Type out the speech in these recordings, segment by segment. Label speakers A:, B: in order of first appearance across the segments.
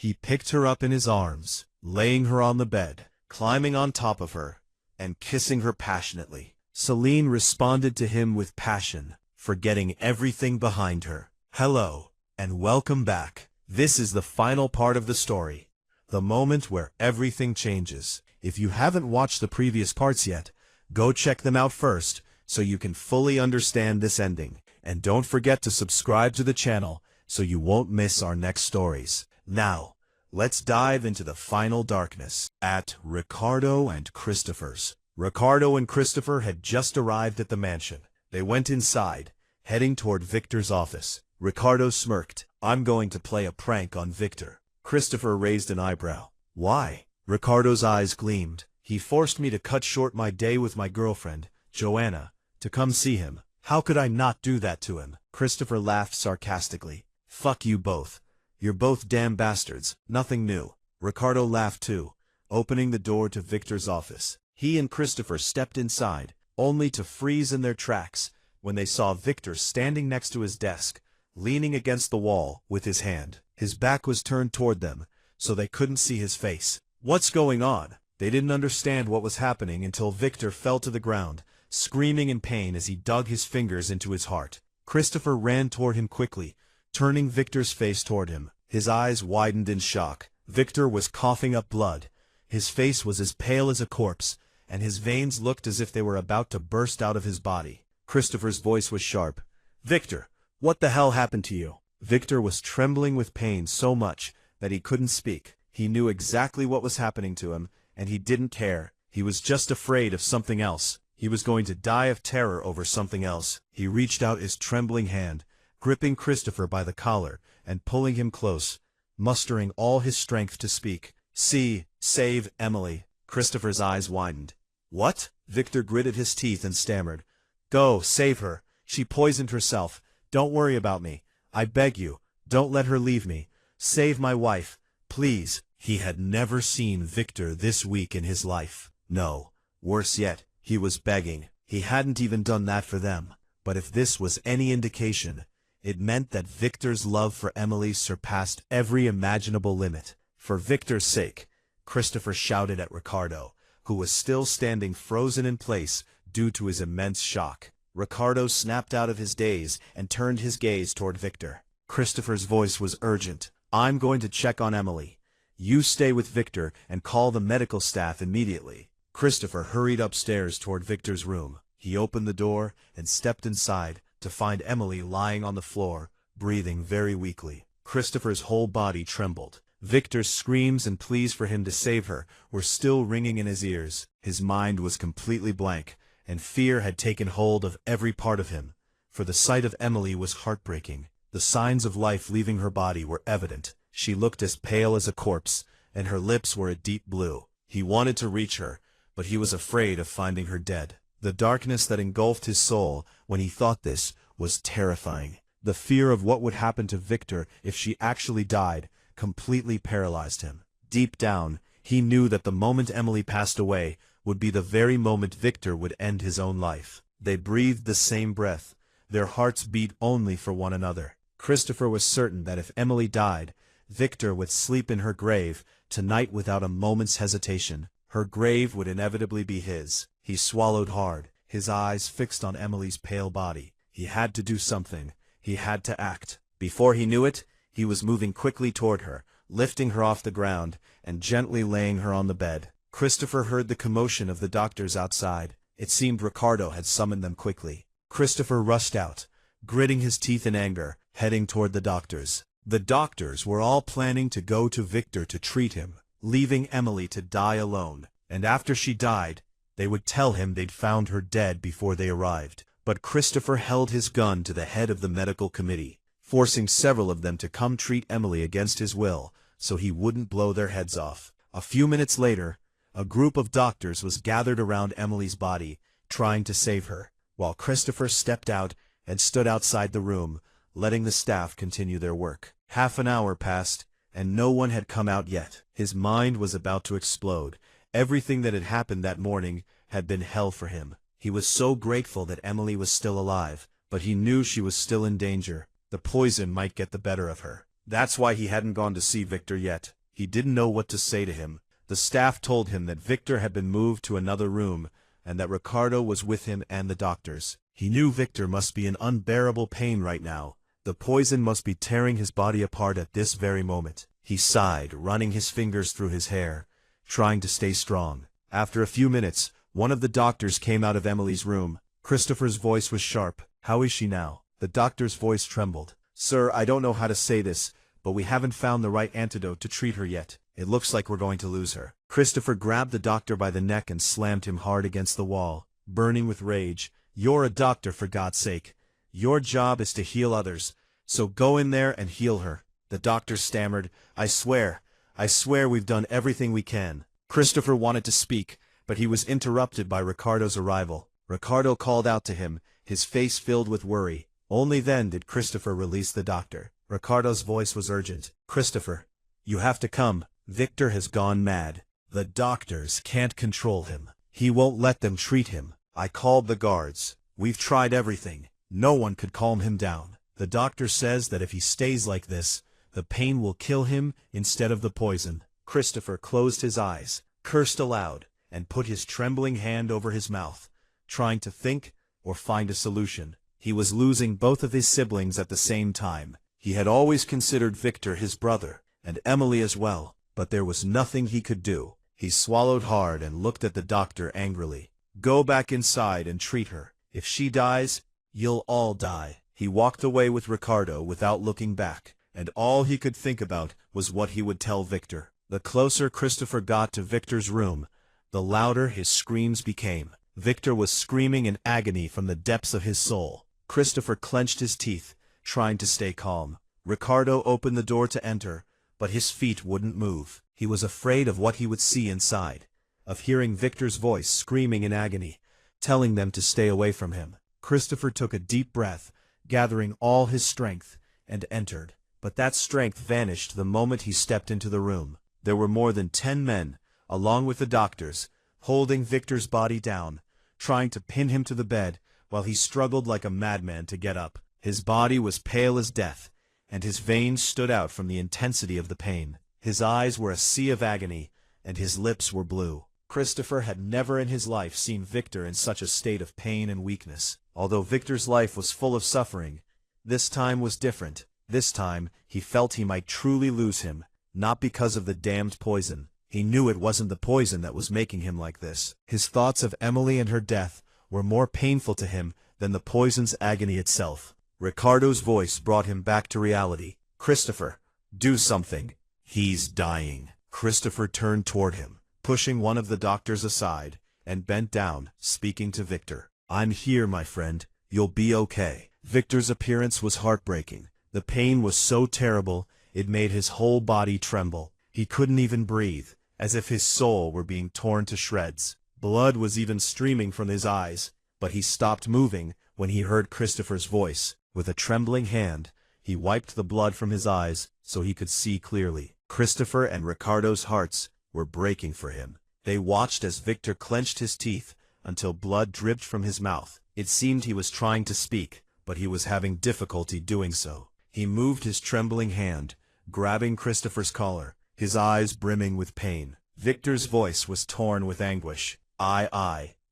A: He picked her up in his arms, laying her on the bed, climbing on top of her, and kissing her passionately. Celine responded to him with passion, forgetting everything behind her. Hello, and welcome back. This is the final part of the story, the moment where everything changes. If you haven't watched the previous parts yet, go check them out first so you can fully understand this ending. And don't forget to subscribe to the channel so you won't miss our next stories. Now, let's dive into the final darkness. At Ricardo and Christopher's. Ricardo and Christopher had just arrived at the mansion. They went inside, heading toward Victor's office. Ricardo smirked. I'm going to play a prank on Victor. Christopher raised an eyebrow. Why? Ricardo's eyes gleamed. He forced me to cut short my day with my girlfriend, Joanna, to come see him. How could I not do that to him? Christopher laughed sarcastically. Fuck you both. You're both damn bastards. Nothing new. Ricardo laughed too, opening the door to Victor's office. He and Christopher stepped inside, only to freeze in their tracks when they saw Victor standing next to his desk, leaning against the wall with his hand. His back was turned toward them, so they couldn't see his face. What's going on? They didn't understand what was happening until Victor fell to the ground, screaming in pain as he dug his fingers into his heart. Christopher ran toward him quickly, turning Victor's face toward him. His eyes widened in shock. Victor was coughing up blood. His face was as pale as a corpse, and his veins looked as if they were about to burst out of his body. Christopher's voice was sharp. Victor, what the hell happened to you? Victor was trembling with pain so much that he couldn't speak. He knew exactly what was happening to him, and he didn't care. He was just afraid of something else. He was going to die of terror over something else. He reached out his trembling hand, gripping Christopher by the collar and pulling him close, mustering all his strength to speak. Save Emily. Christopher's eyes widened. What? Victor gritted his teeth and stammered. Go, save her. She poisoned herself. Don't worry about me. I beg you, don't let her leave me. Save my wife, please. He had never seen Victor this weak in his life. No, worse yet, he was begging. He hadn't even done that for them. But if this was any indication, it meant that Victor's love for Emily surpassed every imaginable limit. For Victor's sake, Christopher shouted at Ricardo, who was still standing frozen in place due to his immense shock. Ricardo snapped out of his daze and turned his gaze toward Victor. Christopher's voice was urgent. I'm going to check on Emily. You stay with Victor and call the medical staff immediately. Christopher hurried upstairs toward Victor's room. He opened the door and stepped inside to find Emily lying on the floor, breathing very weakly. Christopher's whole body trembled. Victor's screams and pleas for him to save her were still ringing in his ears. His mind was completely blank, and fear had taken hold of every part of him, for the sight of Emily was heartbreaking. The signs of life leaving her body were evident. She looked as pale as a corpse, and her lips were a deep blue. He wanted to reach her, but he was afraid of finding her dead. The darkness that engulfed his soul when he thought this was terrifying. The fear of what would happen to Victor if she actually died completely paralyzed him. Deep down, he knew that the moment Emily passed away would be the very moment Victor would end his own life. They breathed the same breath. Their hearts beat only for one another. Christopher was certain that if Emily died, Victor would sleep in her grave tonight without a moment's hesitation. Her grave would inevitably be his. He swallowed hard, his eyes fixed on Emily's pale body. He had to do something. He had to act. Before he knew it, he was moving quickly toward her, lifting her off the ground and gently laying her on the bed. Christopher heard the commotion of the doctors outside. It seemed Ricardo had summoned them quickly. Christopher rushed out, gritting his teeth in anger, heading toward the doctors. The doctors were all planning to go to Victor to treat him, leaving Emily to die alone. And after she died, they would tell him they'd found her dead before they arrived. But Christopher held his gun to the head of the medical committee, forcing several of them to come treat Emily against his will so he wouldn't blow their heads off. A few minutes later, a group of doctors was gathered around Emily's body, trying to save her, while Christopher stepped out and stood outside the room, letting the staff continue their work. Half an hour passed, and no one had come out yet. His mind was about to explode. Everything that had happened that morning had been hell for him. He was so grateful that Emily was still alive, but he knew she was still in danger. The poison might get the better of her. That's why he hadn't gone to see Victor yet. He didn't know what to say to him. The staff told him that Victor had been moved to another room, and that Ricardo was with him and the doctors. He knew Victor must be in unbearable pain right now. The poison must be tearing his body apart at this very moment. He sighed, running his fingers through his hair, trying to stay strong. After a few minutes, one of the doctors came out of Emily's room. Christopher's voice was sharp. "How is she now?" The doctor's voice trembled. "Sir, I don't know how to say this, but we haven't found the right antidote to treat her yet. It looks like we're going to lose her." Christopher grabbed the doctor by the neck and slammed him hard against the wall, burning with rage. "You're a doctor, for God's sake. Your job is to heal others, so go in there and heal her." The doctor stammered, I swear we've done everything we can." Christopher wanted to speak, but he was interrupted by Ricardo's arrival. Ricardo called out to him, his face filled with worry. Only then did Christopher release the doctor. Ricardo's voice was urgent. "Christopher, you have to come. Victor has gone mad. The doctors can't control him. He won't let them treat him. I called the guards. We've tried everything. No one could calm him down. The doctor says that if he stays like this, the pain will kill him instead of the poison." Christopher closed his eyes, cursed aloud, and put his trembling hand over his mouth, trying to think or find a solution. He was losing both of his siblings at the same time. He had always considered Victor his brother, and Emily as well, but there was nothing he could do. He swallowed hard and looked at the doctor angrily. "Go back inside and treat her. If she dies, you'll all die." He walked away with Ricardo without looking back, and all he could think about was what he would tell Victor. The closer Christopher got to Victor's room, the louder his screams became. Victor was screaming in agony from the depths of his soul. Christopher clenched his teeth, trying to stay calm. Ricardo opened the door to enter, but his feet wouldn't move. He was afraid of what he would see inside, of hearing Victor's voice screaming in agony, telling them to stay away from him. Christopher took a deep breath, gathering all his strength, and entered. But that strength vanished the moment he stepped into the room. There were more than 10 men, along with the doctors, holding Victor's body down, trying to pin him to the bed, while he struggled like a madman to get up. His body was pale as death, and his veins stood out from the intensity of the pain. His eyes were a sea of agony, and his lips were blue. Christopher had never in his life seen Victor in such a state of pain and weakness. Although Victor's life was full of suffering, this time was different. This time, he felt he might truly lose him, not because of the damned poison. He knew it wasn't the poison that was making him like this. His thoughts of Emily and her death were more painful to him than the poison's agony itself. Ricardo's voice brought him back to reality. "Christopher, do something. He's dying." Christopher turned toward him, pushing one of the doctors aside, and bent down, speaking to Victor. "I'm here, my friend. You'll be okay." Victor's appearance was heartbreaking. The pain was so terrible, it made his whole body tremble. He couldn't even breathe, as if his soul were being torn to shreds. Blood was even streaming from his eyes, but he stopped moving when he heard Christopher's voice. With a trembling hand, he wiped the blood from his eyes so he could see clearly. Christopher and Ricardo's hearts were breaking for him. They watched as Victor clenched his teeth until blood dripped from his mouth. It seemed he was trying to speak, but he was having difficulty doing so. He moved his trembling hand, grabbing Christopher's collar, his eyes brimming with pain. Victor's voice was torn with anguish.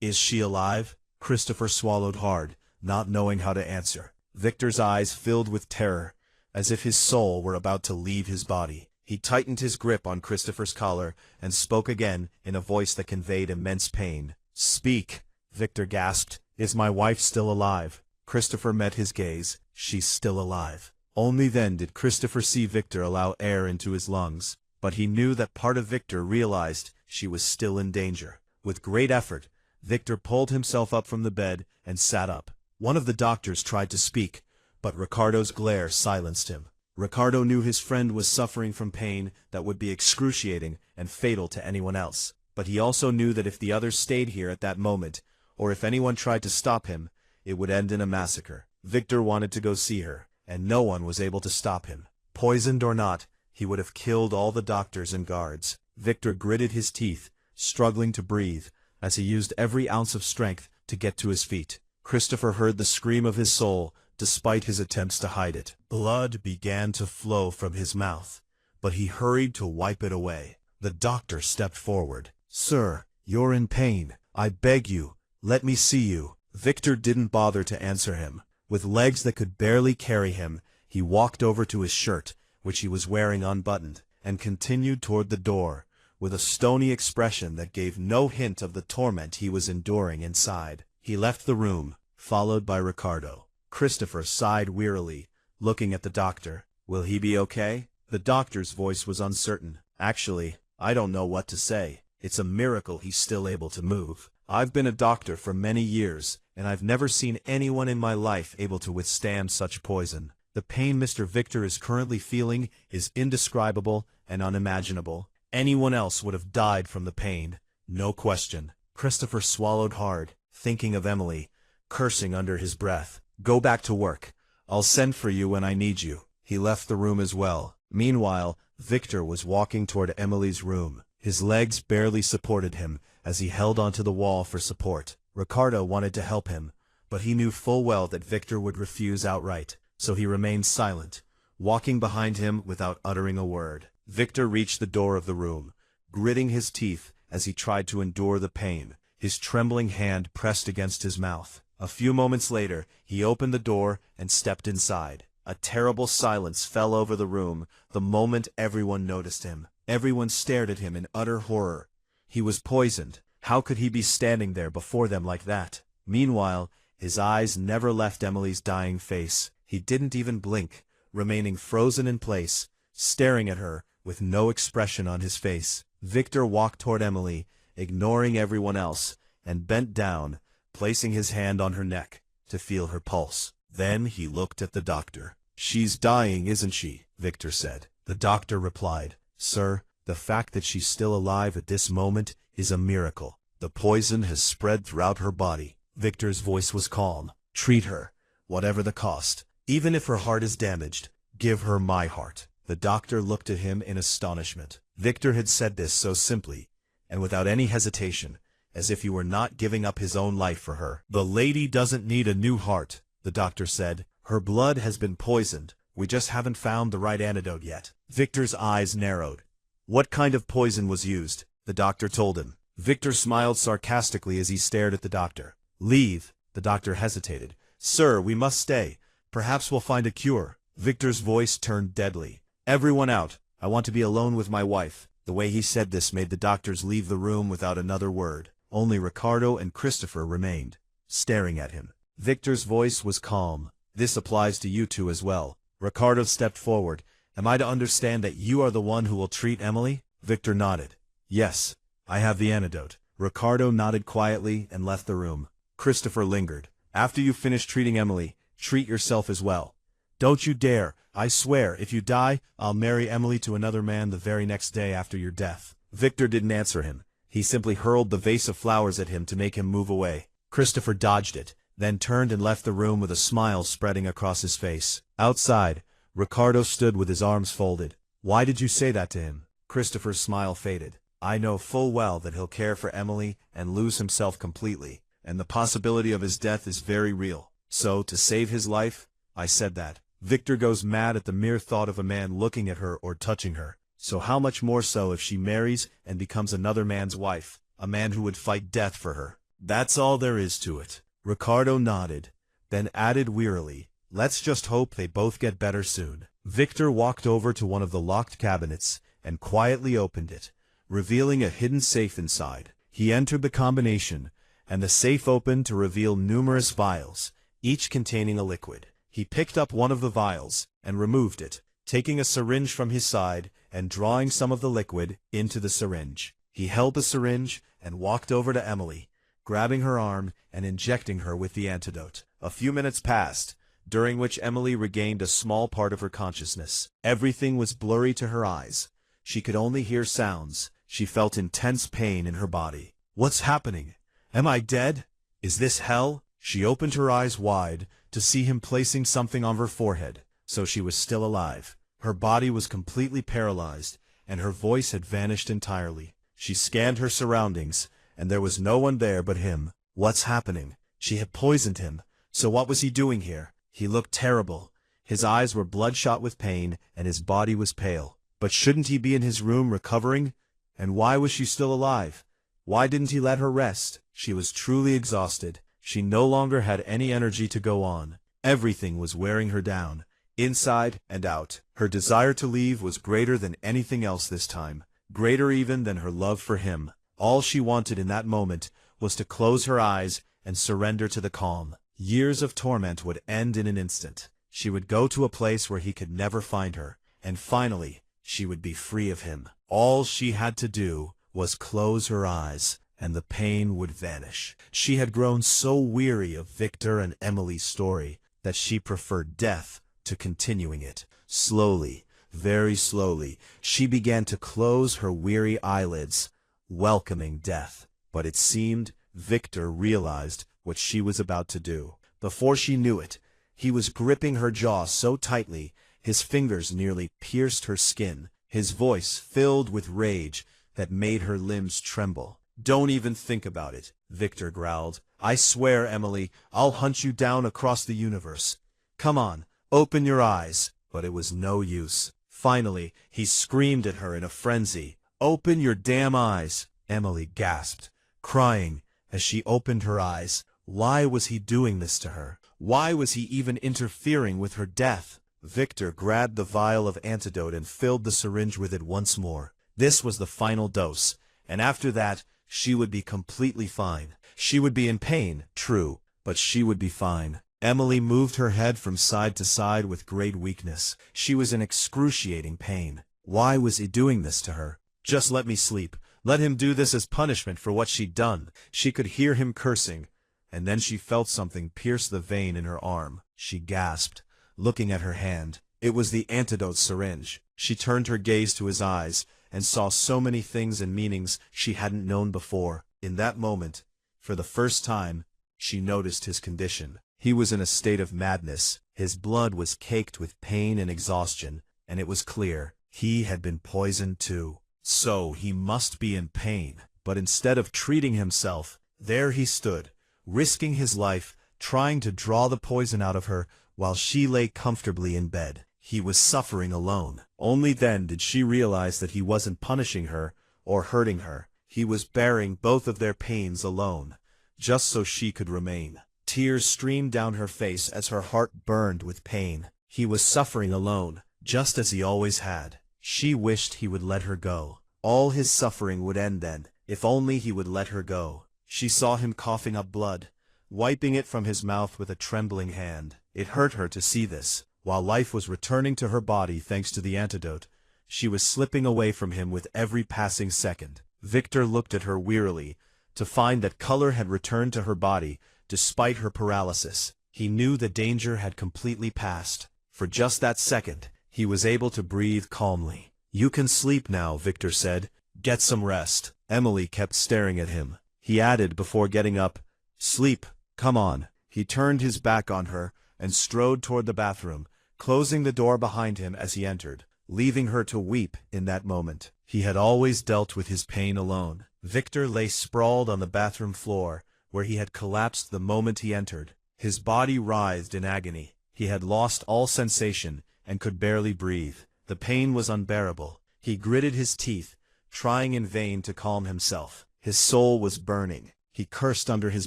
A: Is she alive?" Christopher swallowed hard, not knowing how to answer. Victor's eyes filled with terror, as if his soul were about to leave his body. He tightened his grip on Christopher's collar and spoke again in a voice that conveyed immense pain. "Speak," Victor gasped. "Is my wife still alive?" Christopher met his gaze. "She's still alive." Only then did Christopher see Victor allow air into his lungs, but he knew that part of Victor realized she was still in danger. With great effort, Victor pulled himself up from the bed and sat up. One of the doctors tried to speak, but Ricardo's glare silenced him. Ricardo knew his friend was suffering from pain that would be excruciating and fatal to anyone else, but he also knew that if the others stayed here at that moment, or if anyone tried to stop him, it would end in a massacre. Victor wanted to go see her, and no one was able to stop him. Poisoned or not, he would have killed all the doctors and guards. Victor gritted his teeth, struggling to breathe, as he used every ounce of strength to get to his feet. Christopher heard the scream of his soul despite his attempts to hide it. Blood began to flow from his mouth, but he hurried to wipe it away. The doctor stepped forward. "Sir, you're in pain. I beg you, let me see you." Victor didn't bother to answer him. With legs that could barely carry him, he walked over to his shirt, which he was wearing unbuttoned, and continued toward the door, with a stony expression that gave no hint of the torment he was enduring inside. He left the room, followed by Ricardo. Christopher sighed wearily, looking at the doctor. "Will he be okay?" The doctor's voice was uncertain. "Actually, I don't know what to say. It's a miracle he's still able to move. I've been a doctor for many years, and I've never seen anyone in my life able to withstand such poison. The pain Mr. Victor is currently feeling is indescribable and unimaginable. Anyone else would have died from the pain, no question." Christopher swallowed hard, thinking of Emily, cursing under his breath. "Go back to work. I'll send for you when I need you." He left the room as well. Meanwhile, Victor was walking toward Emily's room. His legs barely supported him as he held onto the wall for support. Ricardo wanted to help him, but he knew full well that Victor would refuse outright, so he remained silent, walking behind him without uttering a word. Victor reached the door of the room, gritting his teeth as he tried to endure the pain, his trembling hand pressed against his mouth. A few moments later, he opened the door and stepped inside. A terrible silence fell over the room the moment everyone noticed him. Everyone stared at him in utter horror. He was poisoned. How could he be standing there before them like that? Meanwhile, his eyes never left Emily's dying face. He didn't even blink, remaining frozen in place, staring at her with no expression on his face. Victor walked toward Emily, ignoring everyone else, and bent down, placing his hand on her neck to feel her pulse. Then he looked at the doctor. "She's dying, isn't she?" Victor said. The doctor replied, "Sir, the fact that she's still alive at this moment is a miracle. The poison has spread throughout her body." Victor's voice was calm. "Treat her, whatever the cost. Even if her heart is damaged, give her my heart." The doctor looked at him in astonishment. Victor had said this so simply, and without any hesitation, as if he were not giving up his own life for her. "The lady doesn't need a new heart," the doctor said. "Her blood has been poisoned. We just haven't found the right antidote yet." Victor's eyes narrowed. "What kind of poison was used?" the doctor told him. Victor smiled sarcastically as he stared at the doctor. "Leave." The doctor hesitated. "Sir, we must stay. Perhaps we'll find a cure." Victor's voice turned deadly. "Everyone out. I want to be alone with my wife." The way he said this made the doctors leave the room without another word. Only Ricardo and Christopher remained, staring at him. Victor's voice was calm. "This applies to you two as well." Ricardo stepped forward. "Am I to understand that you are the one who will treat Emily?" Victor nodded. "Yes, I have the antidote." Ricardo nodded quietly and left the room. Christopher lingered. "After you finish treating Emily, treat yourself as well. Don't you dare. I swear, if you die, I'll marry Emily to another man the very next day after your death." Victor didn't answer him. He simply hurled the vase of flowers at him to make him move away. Christopher dodged it, then turned and left the room with a smile spreading across his face. Outside, Ricardo stood with his arms folded. "Why did you say that to him?" Christopher's smile faded. "I know full well that he'll care for Emily and lose himself completely, and the possibility of his death is very real. So, to save his life, I said that. Victor goes mad at the mere thought of a man looking at her or touching her. So how much more so if she marries and becomes another man's wife, a man who would fight death for her. That's all there is to it." Ricardo nodded, then added wearily, "Let's just hope they both get better soon." Victor walked over to one of the locked cabinets and quietly opened it, revealing a hidden safe inside. He entered the combination, and the safe opened to reveal numerous vials, each containing a liquid. He picked up one of the vials and removed it, taking a syringe from his side and drawing some of the liquid into the syringe. He held the syringe and walked over to Emily, grabbing her arm and injecting her with the antidote. A few minutes passed, during which Emily regained a small part of her consciousness. Everything was blurry to her eyes. She could only hear sounds. She felt intense pain in her body. "What's happening? Am I dead? Is this hell?" She opened her eyes wide to see him placing something on her forehead, so she was still alive. Her body was completely paralyzed, and her voice had vanished entirely. She scanned her surroundings, and there was no one there but him. What's happening? She had poisoned him. So what was he doing here? He looked terrible. His eyes were bloodshot with pain, and his body was pale. But shouldn't he be in his room recovering? And why was she still alive? Why didn't he let her rest? She was truly exhausted. She no longer had any energy to go on. Everything was wearing her down, inside and out. Her desire to leave was greater than anything else this time, greater even than her love for him. All she wanted in that moment was to close her eyes and surrender to the calm. Years of torment would end in an instant. She would go to a place where he could never find her, and finally, she would be free of him. All she had to do was close her eyes, and the pain would vanish. She had grown so weary of Victor and Emily's story that she preferred death to continuing it. Slowly, very slowly, she began to close her weary eyelids, welcoming death. But it seemed Victor realized what she was about to do. Before she knew it, he was gripping her jaw so tightly, his fingers nearly pierced her skin, his voice filled with rage that made her limbs tremble. "Don't even think about it," Victor growled. "I swear, Emily, I'll hunt you down across the universe. Come on, open your eyes." But it was no use. Finally, he screamed at her in a frenzy. "Open your damn eyes!" Emily gasped, crying as she opened her eyes. Why was he doing this to her? Why was he even interfering with her death? Victor grabbed the vial of antidote and filled the syringe with it once more. This was the final dose, and after that, she would be completely fine. She would be in pain, true, but she would be fine. Emily moved her head from side to side with great weakness. She was in excruciating pain. Why was he doing this to her? Just let me sleep. Let him do this as punishment for what she'd done. She could hear him cursing, and then she felt something pierce the vein in her arm. She gasped, looking at her hand. It was the antidote syringe. She turned her gaze to his eyes, and saw so many things and meanings she hadn't known before. In that moment, for the first time, she noticed his condition. He was in a state of madness. His blood was caked with pain and exhaustion, and it was clear he had been poisoned too. So he must be in pain. But instead of treating himself, there he stood, risking his life, trying to draw the poison out of her while she lay comfortably in bed. He was suffering alone. Only then did she realize that he wasn't punishing her or hurting her. He was bearing both of their pains alone, just so she could remain. Tears streamed down her face as her heart burned with pain. He was suffering alone, just as he always had. She wished he would let her go. All his suffering would end then, if only he would let her go. She saw him coughing up blood, wiping it from his mouth with a trembling hand. It hurt her to see this. While life was returning to her body thanks to the antidote, she was slipping away from him with every passing second. Victor looked at her wearily, to find that color had returned to her body despite her paralysis. He knew the danger had completely passed. For just that second, he was able to breathe calmly. "You can sleep now," Victor said. "Get some rest." Emily kept staring at him. He added before getting up, "Sleep, come on." He turned his back on her and strode toward the bathroom, closing the door behind him as he entered, leaving her to weep in that moment. He had always dealt with his pain alone. Victor lay sprawled on the bathroom floor, where he had collapsed the moment he entered. His body writhed in agony. He had lost all sensation and could barely breathe. The pain was unbearable. He gritted his teeth, trying in vain to calm himself. His soul was burning. He cursed under his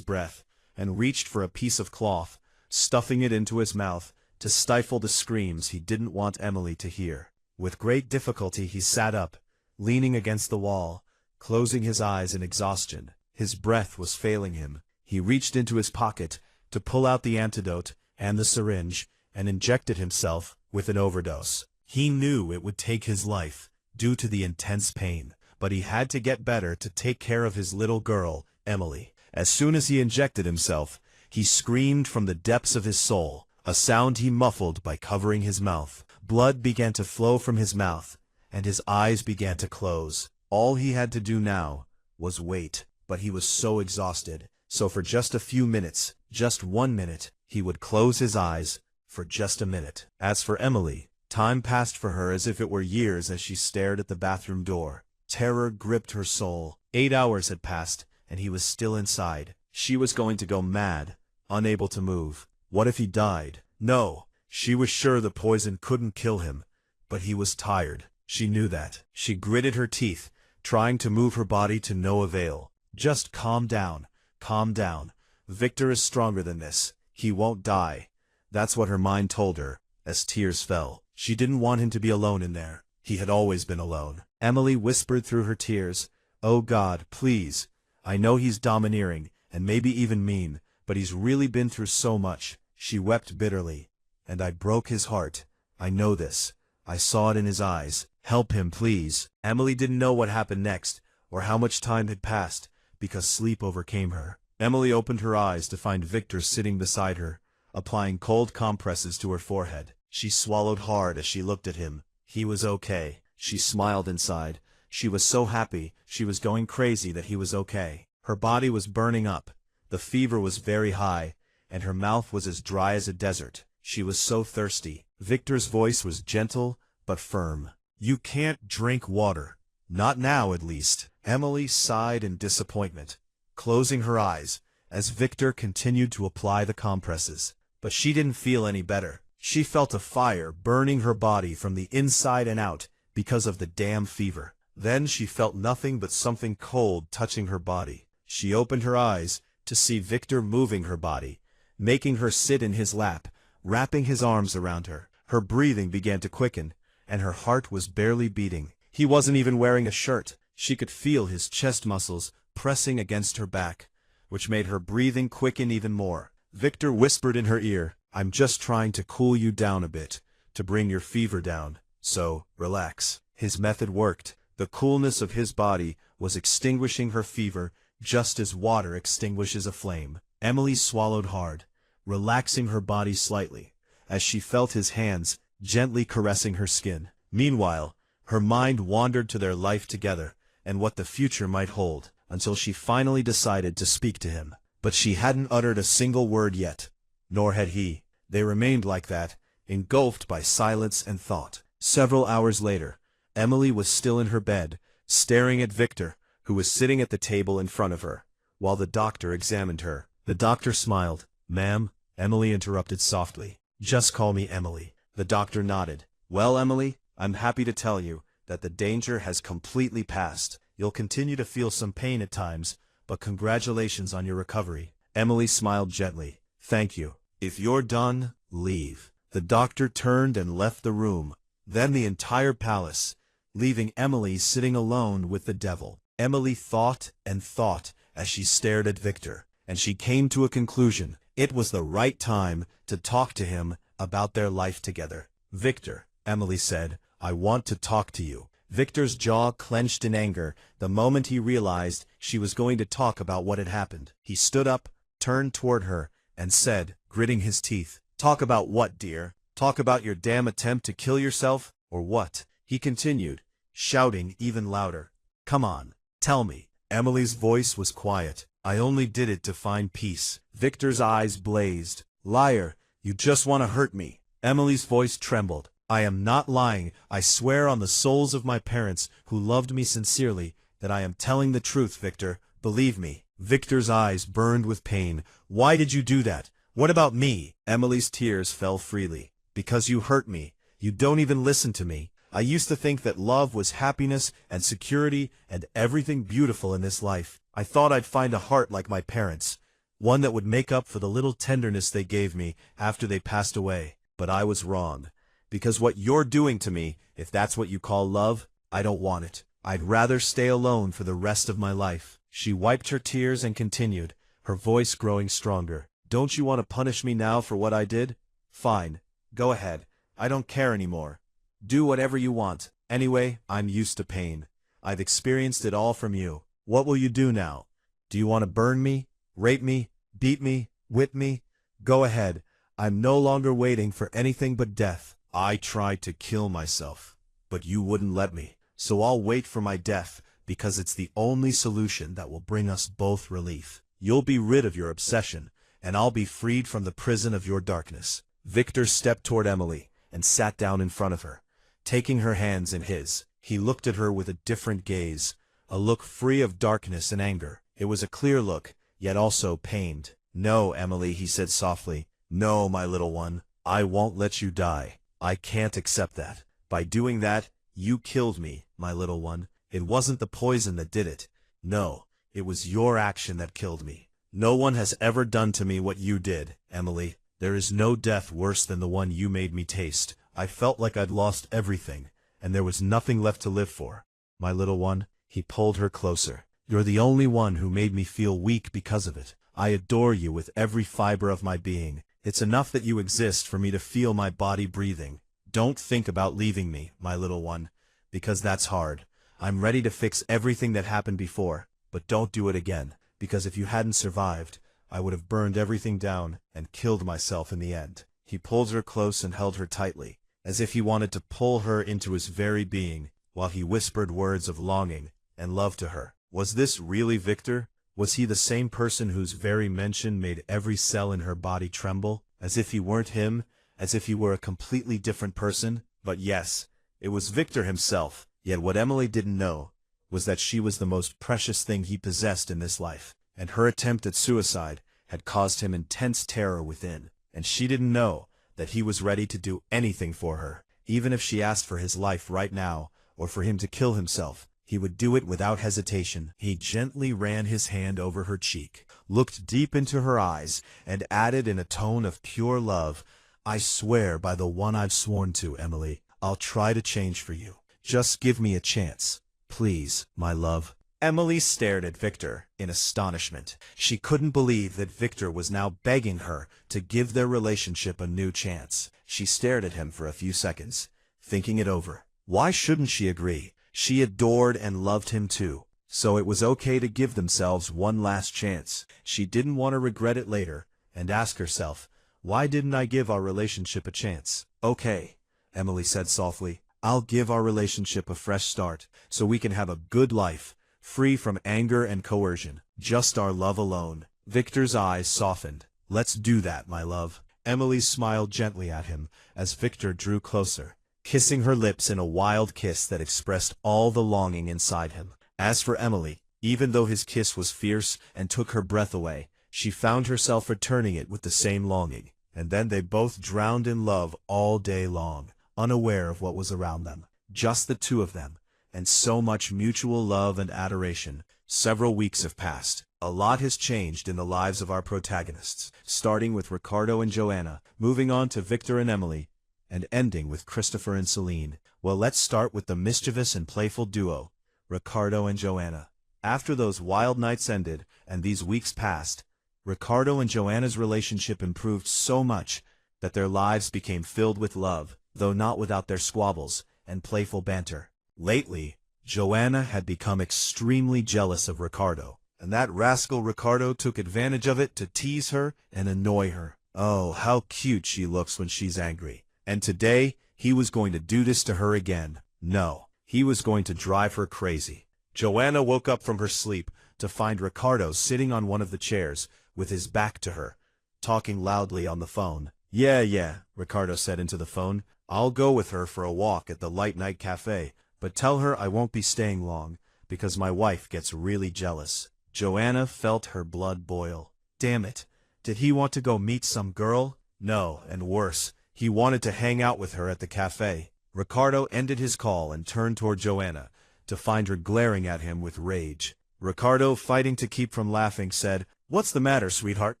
A: breath, and reached for a piece of cloth, stuffing it into his mouth to stifle the screams he didn't want Emily to hear. With great difficulty he sat up, leaning against the wall, closing his eyes in exhaustion. His breath was failing him. He reached into his pocket to pull out the antidote and the syringe, and injected himself with an overdose. He knew it would take his life, due to the intense pain, but he had to get better to take care of his little girl, Emily. As soon as he injected himself, he screamed from the depths of his soul, a sound he muffled by covering his mouth. Blood began to flow from his mouth, and his eyes began to close. All he had to do now was wait, but he was so exhausted, so for just a few minutes, just 1 minute, he would close his eyes for just a minute. As for Emily, time passed for her as if it were years as she stared at the bathroom door. Terror gripped her soul. 8 hours had passed, and he was still inside. She was going to go mad, unable to move. What if he died? No, she was sure the poison couldn't kill him, but he was tired. She knew that. She gritted her teeth, trying to move her body to no avail. Just calm down, calm down. Victor is stronger than this. He won't die. That's what her mind told her, as tears fell. She didn't want him to be alone in there. He had always been alone. Emily whispered through her tears, "Oh God, please. I know he's domineering, and maybe even mean, but he's really been through so much." She wept bitterly. "And I broke his heart. I know this. I saw it in his eyes. Help him, please." Emily didn't know what happened next, or how much time had passed, because sleep overcame her. Emily opened her eyes to find Victor sitting beside her, applying cold compresses to her forehead. She swallowed hard as she looked at him. He was okay. She smiled inside. She was so happy, she was going crazy that he was okay. Her body was burning up. The fever was very high, and her mouth was as dry as a desert. She was so thirsty. Victor's voice was gentle, but firm. "You can't drink water. Not now, at least." Emily sighed in disappointment, closing her eyes, as Victor continued to apply the compresses. But she didn't feel any better. She felt a fire burning her body from the inside and out because of the damn fever. Then she felt nothing but something cold touching her body. She opened her eyes to see Victor moving her body, making her sit in his lap, wrapping his arms around her. Her breathing began to quicken, and her heart was barely beating. He wasn't even wearing a shirt. She could feel his chest muscles pressing against her back, which made her breathing quicken even more. Victor whispered in her ear, "I'm just trying to cool you down a bit, to bring your fever down, so relax." His method worked. The coolness of his body was extinguishing her fever, just as water extinguishes a flame. Emily swallowed hard, relaxing her body slightly, as she felt his hands gently caressing her skin. Meanwhile, her mind wandered to their life together, and what the future might hold, until she finally decided to speak to him. But she hadn't uttered a single word yet, nor had he. They remained like that, engulfed by silence and thought. Several hours later, Emily was still in her bed, staring at Victor, who was sitting at the table in front of her, while the doctor examined her. The doctor smiled. "Ma'am," Emily interrupted softly. "Just call me Emily." The doctor nodded. "Well, Emily, I'm happy to tell you that the danger has completely passed. You'll continue to feel some pain at times, but congratulations on your recovery." Emily smiled gently. "Thank you. If you're done, leave." The doctor turned and left the room, then the entire palace, leaving Emily sitting alone with the devil. Emily thought and thought as she stared at Victor, and she came to a conclusion. It was the right time to talk to him about their life together. "Victor," Emily said, "I want to talk to you." Victor's jaw clenched in anger the moment he realized she was going to talk about what had happened. He stood up, turned toward her, and said, gritting his teeth, "Talk about what, dear? Talk about your damn attempt to kill yourself, or what?" He continued, shouting even louder. "Come on, tell me." Emily's voice was quiet. "I only did it to find peace." Victor's eyes blazed. "Liar, you just want to hurt me." Emily's voice trembled. "I am not lying. I swear on the souls of my parents, who loved me sincerely, that I am telling the truth, Victor. Believe me." Victor's eyes burned with pain. "Why did you do that? What about me?" Emily's tears fell freely. "Because you hurt me. You don't even listen to me. I used to think that love was happiness and security and everything beautiful in this life. I thought I'd find a heart like my parents, one that would make up for the little tenderness they gave me after they passed away. But I was wrong. Because what you're doing to me, if that's what you call love, I don't want it. I'd rather stay alone for the rest of my life." She wiped her tears and continued, her voice growing stronger. "Don't you want to punish me now for what I did? Fine. Go ahead. I don't care anymore. Do whatever you want. Anyway, I'm used to pain. I've experienced it all from you. What will you do now? Do you want to burn me, rape me, beat me, whip me? Go ahead. I'm no longer waiting for anything but death. I tried to kill myself, but you wouldn't let me. So I'll wait for my death, because it's the only solution that will bring us both relief. You'll be rid of your obsession, and I'll be freed from the prison of your darkness." Victor stepped toward Emily and sat down in front of her, taking her hands in his. He looked at her with a different gaze, a look free of darkness and anger. It was a clear look, yet also pained. "No, Emily," he said softly. "No, my little one. I won't let you die. I can't accept that. By doing that, you killed me, my little one. It wasn't the poison that did it. No, it was your action that killed me. No one has ever done to me what you did, Emily. There is no death worse than the one you made me taste. I felt like I'd lost everything, and there was nothing left to live for. My little one, he pulled her closer. You're the only one who made me feel weak because of it. I adore you with every fiber of my being. It's enough that you exist for me to feel my body breathing. Don't think about leaving me, my little one, because that's hard. I'm ready to fix everything that happened before, but don't do it again, because if you hadn't survived, I would have burned everything down and killed myself in the end. He pulled her close and held her tightly, as if he wanted to pull her into his very being, while he whispered words of longing and love to her. Was this really Victor? Was he the same person whose very mention made every cell in her body tremble, as if he weren't him, as if he were a completely different person? But yes, it was Victor himself. Yet what Emily didn't know was that she was the most precious thing he possessed in this life, and her attempt at suicide had caused him intense terror within, and she didn't know that he was ready to do anything for her. Even if she asked for his life right now, or for him to kill himself, he would do it without hesitation. He gently ran his hand over her cheek, looked deep into her eyes, and added in a tone of pure love, I swear by the one I've sworn to, Emily, I'll try to change for you. Just give me a chance, please, my love. Emily stared at Victor in astonishment. She couldn't believe that Victor was now begging her to give their relationship a new chance. She stared at him for a few seconds, thinking it over. Why shouldn't she agree? She adored and loved him too, so it was okay to give themselves one last chance. She didn't want to regret it later, and ask herself, why didn't I give our relationship a chance? Okay, Emily said softly, I'll give our relationship a fresh start, so we can have a good life, free from anger and coercion, just our love alone. Victor's eyes softened. Let's do that, my love. Emily smiled gently at him as Victor drew closer, kissing her lips in a wild kiss that expressed all the longing inside him. As for Emily, even though his kiss was fierce and took her breath away, she found herself returning it with the same longing, and then they both drowned in love all day long, unaware of what was around them. Just the two of them, and so much mutual love and adoration. Several weeks have passed. A lot has changed in the lives of our protagonists, starting with Ricardo and Joanna, moving on to Victor and Emily, and ending with Christopher and Celine. Well, let's start with the mischievous and playful duo, Ricardo and Joanna. After those wild nights ended, and these weeks passed, Ricardo and Joanna's relationship improved so much that their lives became filled with love, though not without their squabbles and playful banter. Lately, Joanna had become extremely jealous of Ricardo, and that rascal Ricardo took advantage of it to tease her and annoy her. Oh, how cute she looks when she's angry. And today, he was going to do this to her again. No, he was going to drive her crazy. Joanna woke up from her sleep to find Ricardo sitting on one of the chairs with his back to her, talking loudly on the phone. Yeah, Ricardo said into the phone. I'll go with her for a walk at the Light Night Cafe, but tell her I won't be staying long, because my wife gets really jealous. Joanna felt her blood boil. Damn it, did he want to go meet some girl? No, and worse, he wanted to hang out with her at the cafe. Ricardo ended his call and turned toward Joanna, to find her glaring at him with rage. Ricardo, fighting to keep from laughing, said, What's the matter, sweetheart?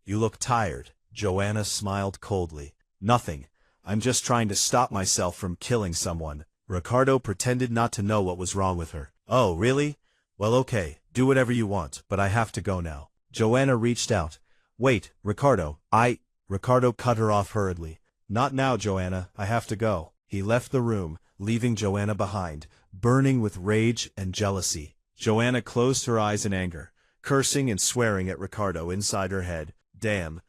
A: You look tired. Joanna smiled coldly. Nothing. I'm just trying to stop myself from killing someone. Ricardo pretended not to know what was wrong with her. Oh, really? Well, okay, do whatever you want, but I have to go now. Joanna reached out. Wait, Ricardo, Ricardo cut her off hurriedly. Not now, Joanna, I have to go. He left the room, leaving Joanna behind, burning with rage and jealousy. Joanna closed her eyes in anger, cursing and swearing at Ricardo inside her head. Damn,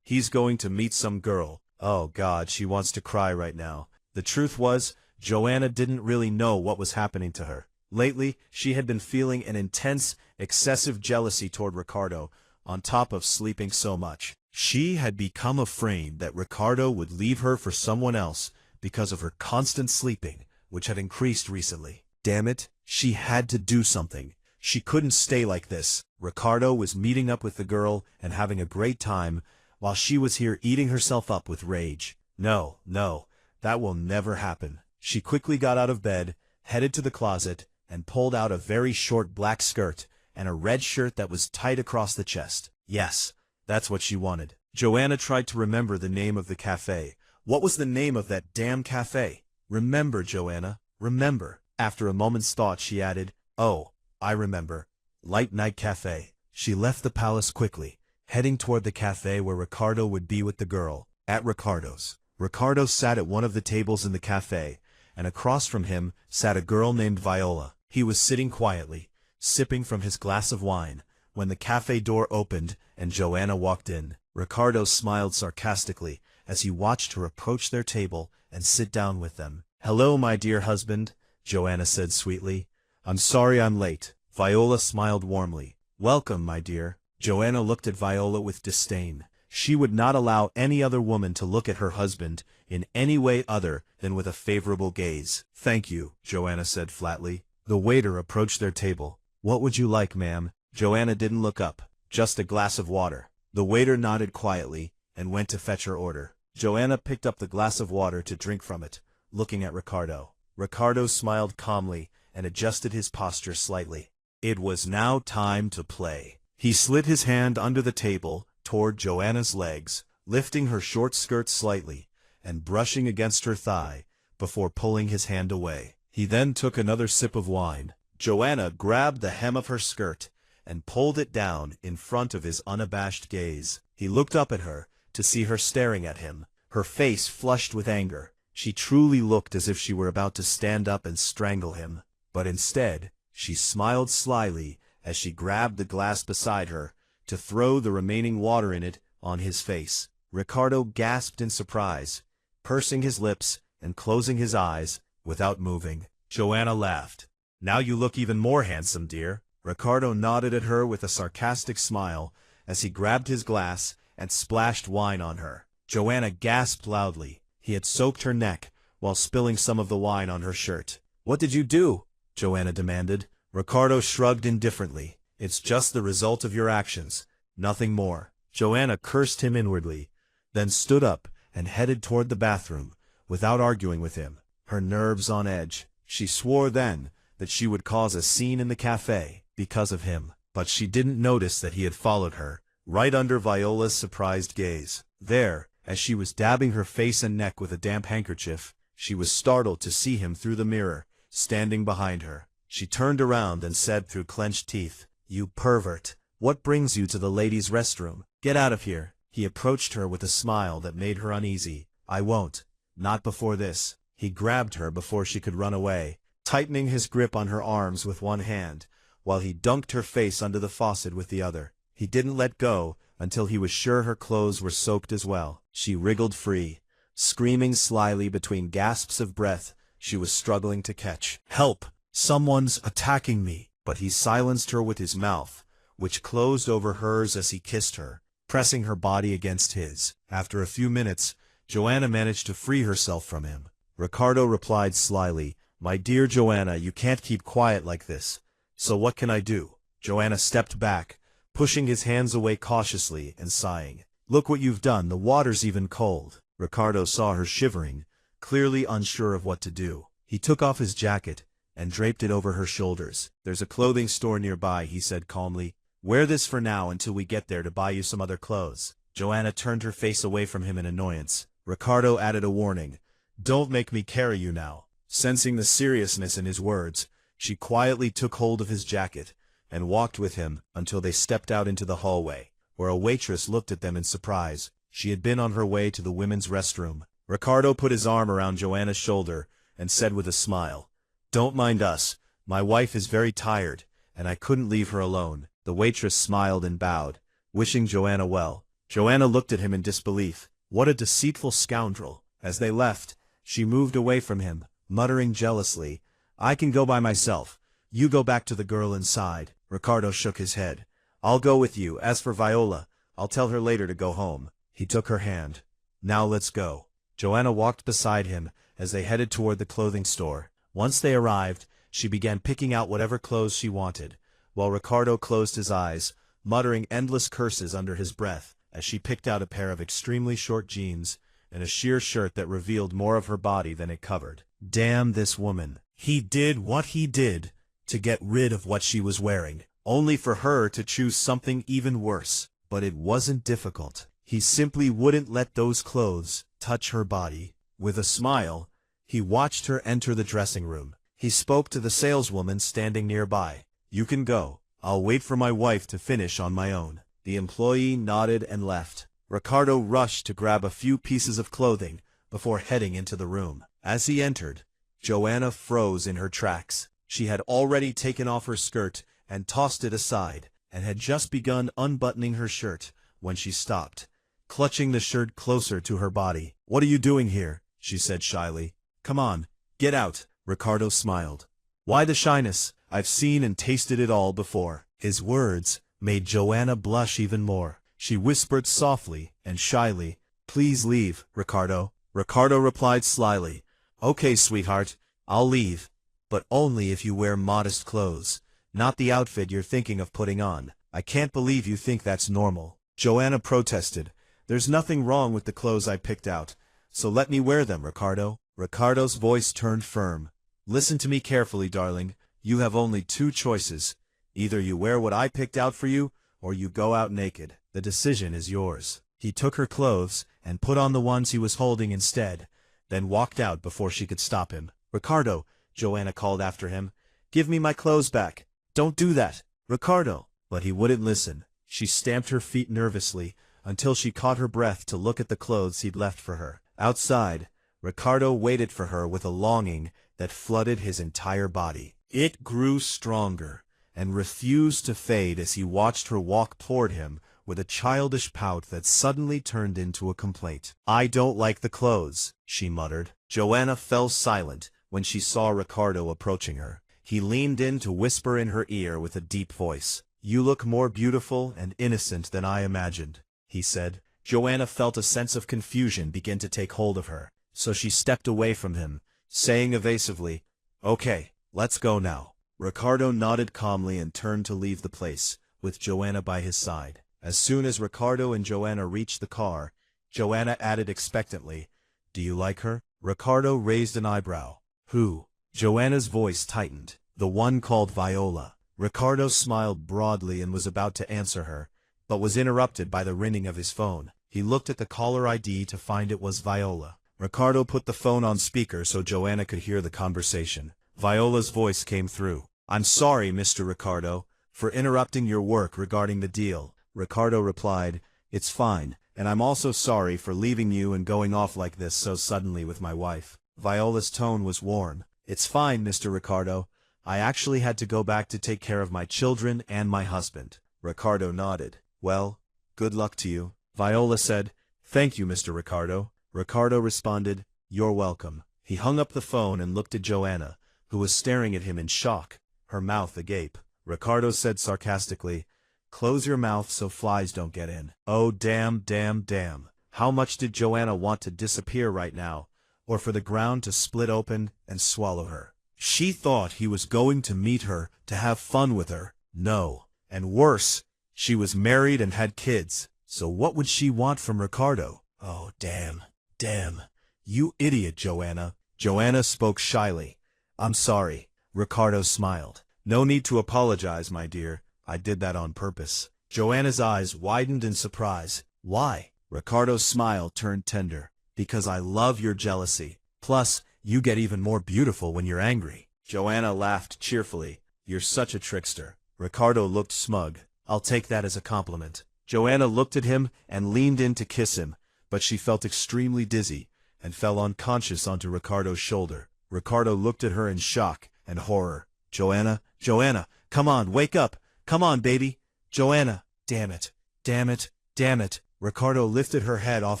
A: he's going to meet some girl. Oh God, she wants to cry right now. The truth was, Joanna didn't really know what was happening to her. Lately, she had been feeling an intense, excessive jealousy toward Ricardo, on top of sleeping so much. She had become afraid that Ricardo would leave her for someone else because of her constant sleeping, which had increased recently. Damn it, she had to do something. She couldn't stay like this. Ricardo was meeting up with the girl and having a great time, while she was here eating herself up with rage. No, no, that will never happen. She quickly got out of bed, headed to the closet, and pulled out a very short black skirt and a red shirt that was tight across the chest. Yes, that's what she wanted. Joanna tried to remember the name of the cafe. What was the name of that damn cafe? Remember, Joanna, remember. After a moment's thought, she added, "Oh, I remember. Light Night Cafe." She left the palace quickly, heading toward the cafe where Ricardo would be with the girl. At Ricardo's, Ricardo sat at one of the tables in the cafe, and across from him sat a girl named Viola. He was sitting quietly, sipping from his glass of wine, when the cafe door opened and Joanna walked in. Ricardo smiled sarcastically as he watched her approach their table and sit down with them. "Hello, my dear husband," Joanna said sweetly. "I'm sorry I'm late." Viola smiled warmly. "Welcome, my dear." Joanna looked at Viola with disdain. She would not allow any other woman to look at her husband in any way other than with a favorable gaze. "Thank you," Joanna said flatly. The waiter approached their table. "What would you like, ma'am?" Joanna didn't look up. "Just a glass of water." The waiter nodded quietly and went to fetch her order. Joanna picked up the glass of water to drink from it, looking at Ricardo. Ricardo smiled calmly and adjusted his posture slightly. It was now time to play. He slid his hand under the table toward Joanna's legs, lifting her short skirt slightly and brushing against her thigh before pulling his hand away. He then took another sip of wine. Joanna grabbed the hem of her skirt and pulled it down in front of his unabashed gaze. He looked up at her to see her staring at him, her face flushed with anger. She truly looked as if she were about to stand up and strangle him, but instead, she smiled slyly as she grabbed the glass beside her to throw the remaining water in it on his face. Ricardo gasped in surprise, pursing his lips and closing his eyes without moving. Joanna laughed. "Now you look even more handsome, dear." Ricardo nodded at her with a sarcastic smile as he grabbed his glass and splashed wine on her. Joanna gasped loudly. He had soaked her neck while spilling some of the wine on her shirt. "What did you do?" Joanna demanded. Ricardo shrugged indifferently. "It's just the result of your actions, nothing more." Joanna cursed him inwardly, then stood up and headed toward the bathroom, without arguing with him, her nerves on edge. She swore then that she would cause a scene in the cafe because of him, but she didn't notice that he had followed her, right under Viola's surprised gaze. There, as she was dabbing her face and neck with a damp handkerchief, she was startled to see him through the mirror, standing behind her. She turned around and said through clenched teeth, "You pervert! What brings you to the ladies' restroom? Get out of here!" He approached her with a smile that made her uneasy. "I won't. Not before this." He grabbed her before she could run away, tightening his grip on her arms with one hand, while he dunked her face under the faucet with the other. He didn't let go until he was sure her clothes were soaked as well. She wriggled free, screaming slyly between gasps of breath she was struggling to catch. "Help! Someone's attacking me!" But he silenced her with his mouth, which closed over hers as he kissed her, pressing her body against his. After a few minutes, Joanna managed to free herself from him. Ricardo replied slyly, "My dear Joanna, you can't keep quiet like this. So what can I do?" Joanna stepped back, pushing his hands away cautiously and sighing. "Look what you've done, the water's even cold." Ricardo saw her shivering, clearly unsure of what to do. He took off his jacket and draped it over her shoulders. "There's a clothing store nearby," he said calmly. "Wear this for now until we get there to buy you some other clothes." Joanna turned her face away from him in annoyance. Ricardo added a warning, "Don't make me carry you now." Sensing the seriousness in his words, she quietly took hold of his jacket and walked with him until they stepped out into the hallway, where a waitress looked at them in surprise. She had been on her way to the women's restroom. Ricardo put his arm around Joanna's shoulder and said with a smile, "Don't mind us. My wife is very tired, and I couldn't leave her alone." The waitress smiled and bowed, wishing Joanna well. Joanna looked at him in disbelief. What a deceitful scoundrel! As they left, she moved away from him, muttering jealously, "I can go by myself. You go back to the girl inside." Ricardo shook his head. "I'll go with you. As for Viola, I'll tell her later to go home." He took her hand. "Now let's go." Joanna walked beside him as they headed toward the clothing store. Once they arrived, she began picking out whatever clothes she wanted, while Ricardo closed his eyes, muttering endless curses under his breath. as she picked out a pair of extremely short jeans and a sheer shirt that revealed more of her body than it covered. Damn this woman. He did what he did to get rid of what she was wearing, only for her to choose something even worse. But it wasn't difficult. He simply wouldn't let those clothes touch her body. With a smile, he watched her enter the dressing room. He spoke to the saleswoman standing nearby. "You can go. I'll wait for my wife to finish on my own." The employee nodded and left. Ricardo rushed to grab a few pieces of clothing before heading into the room. As he entered, Joanna froze in her tracks. She had already taken off her skirt and tossed it aside, and had just begun unbuttoning her shirt when she stopped, clutching the shirt closer to her body. "What are you doing here?" she said shyly. "Come on, get out." Ricardo smiled. "Why the shyness? I've seen and tasted it all before." His words made Joanna blush even more. She whispered softly and shyly, "Please leave, Ricardo." Ricardo replied slyly, "Okay, sweetheart, I'll leave, but only if you wear modest clothes, not the outfit you're thinking of putting on. I can't believe you think that's normal." Joanna protested. "There's nothing wrong with the clothes I picked out, so let me wear them, Ricardo." Ricardo's voice turned firm. "Listen to me carefully, darling. You have only two choices. Either you wear what I picked out for you, or you go out naked. The decision is yours." He took her clothes and put on the ones he was holding instead, then walked out before she could stop him. "Ricardo," Joanna called after him, "give me my clothes back. Don't do that, Ricardo." But he wouldn't listen. She stamped her feet nervously until she caught her breath to look at the clothes he'd left for her. Outside, Ricardo waited for her with a longing that flooded his entire body. It grew stronger and refused to fade as he watched her walk toward him with a childish pout that suddenly turned into a complaint. "I don't like the clothes," she muttered. Joanna fell silent when she saw Ricardo approaching her. He leaned in to whisper in her ear with a deep voice. "You look more beautiful and innocent than I imagined," he said. Joanna felt a sense of confusion begin to take hold of her, so she stepped away from him, saying evasively, "Okay, let's go now." Ricardo nodded calmly and turned to leave the place, with Joanna by his side. As soon as Ricardo and Joanna reached the car, Joanna added expectantly, "Do you like her?" Ricardo raised an eyebrow. "Who?" Joanna's voice tightened. "The one called Viola." Ricardo smiled broadly and was about to answer her, but was interrupted by the ringing of his phone. He looked at the caller ID to find it was Viola. Ricardo put the phone on speaker so Joanna could hear the conversation. Viola's voice came through. "I'm sorry, Mr. Ricardo, for interrupting your work regarding the deal." Ricardo replied, "It's fine, and I'm also sorry for leaving you and going off like this so suddenly with my wife." Viola's tone was warm. "It's fine, Mr. Ricardo. I actually had to go back to take care of my children and my husband." Ricardo nodded. "Well, good luck to you." Viola said, "Thank you, Mr. Ricardo." Ricardo responded, "You're welcome." He hung up the phone and looked at Joanna, who was staring at him in shock, her mouth agape. Ricardo said sarcastically, "Close your mouth so flies don't get in." Oh, damn, damn, damn. How much did Joanna want to disappear right now, or for the ground to split open and swallow her? She thought he was going to meet her to have fun with her. No. And worse, she was married and had kids. So what would she want from Ricardo? Oh, damn. Damn. You idiot, Joanna. Joanna spoke shyly. "I'm sorry." Ricardo smiled. "No need to apologize, my dear. I did that on purpose." Joanna's eyes widened in surprise. "Why?" Ricardo's smile turned tender. "Because I love your jealousy. Plus, you get even more beautiful when you're angry." Joanna laughed cheerfully. "You're such a trickster." Ricardo looked smug. "I'll take that as a compliment." Joanna looked at him and leaned in to kiss him, but she felt extremely dizzy and fell unconscious onto Ricardo's shoulder. Ricardo looked at her in shock and horror. "Joanna, Joanna, come on, wake up. Come on, baby. Joanna." "Damn it, damn it, damn it." Ricardo lifted her head off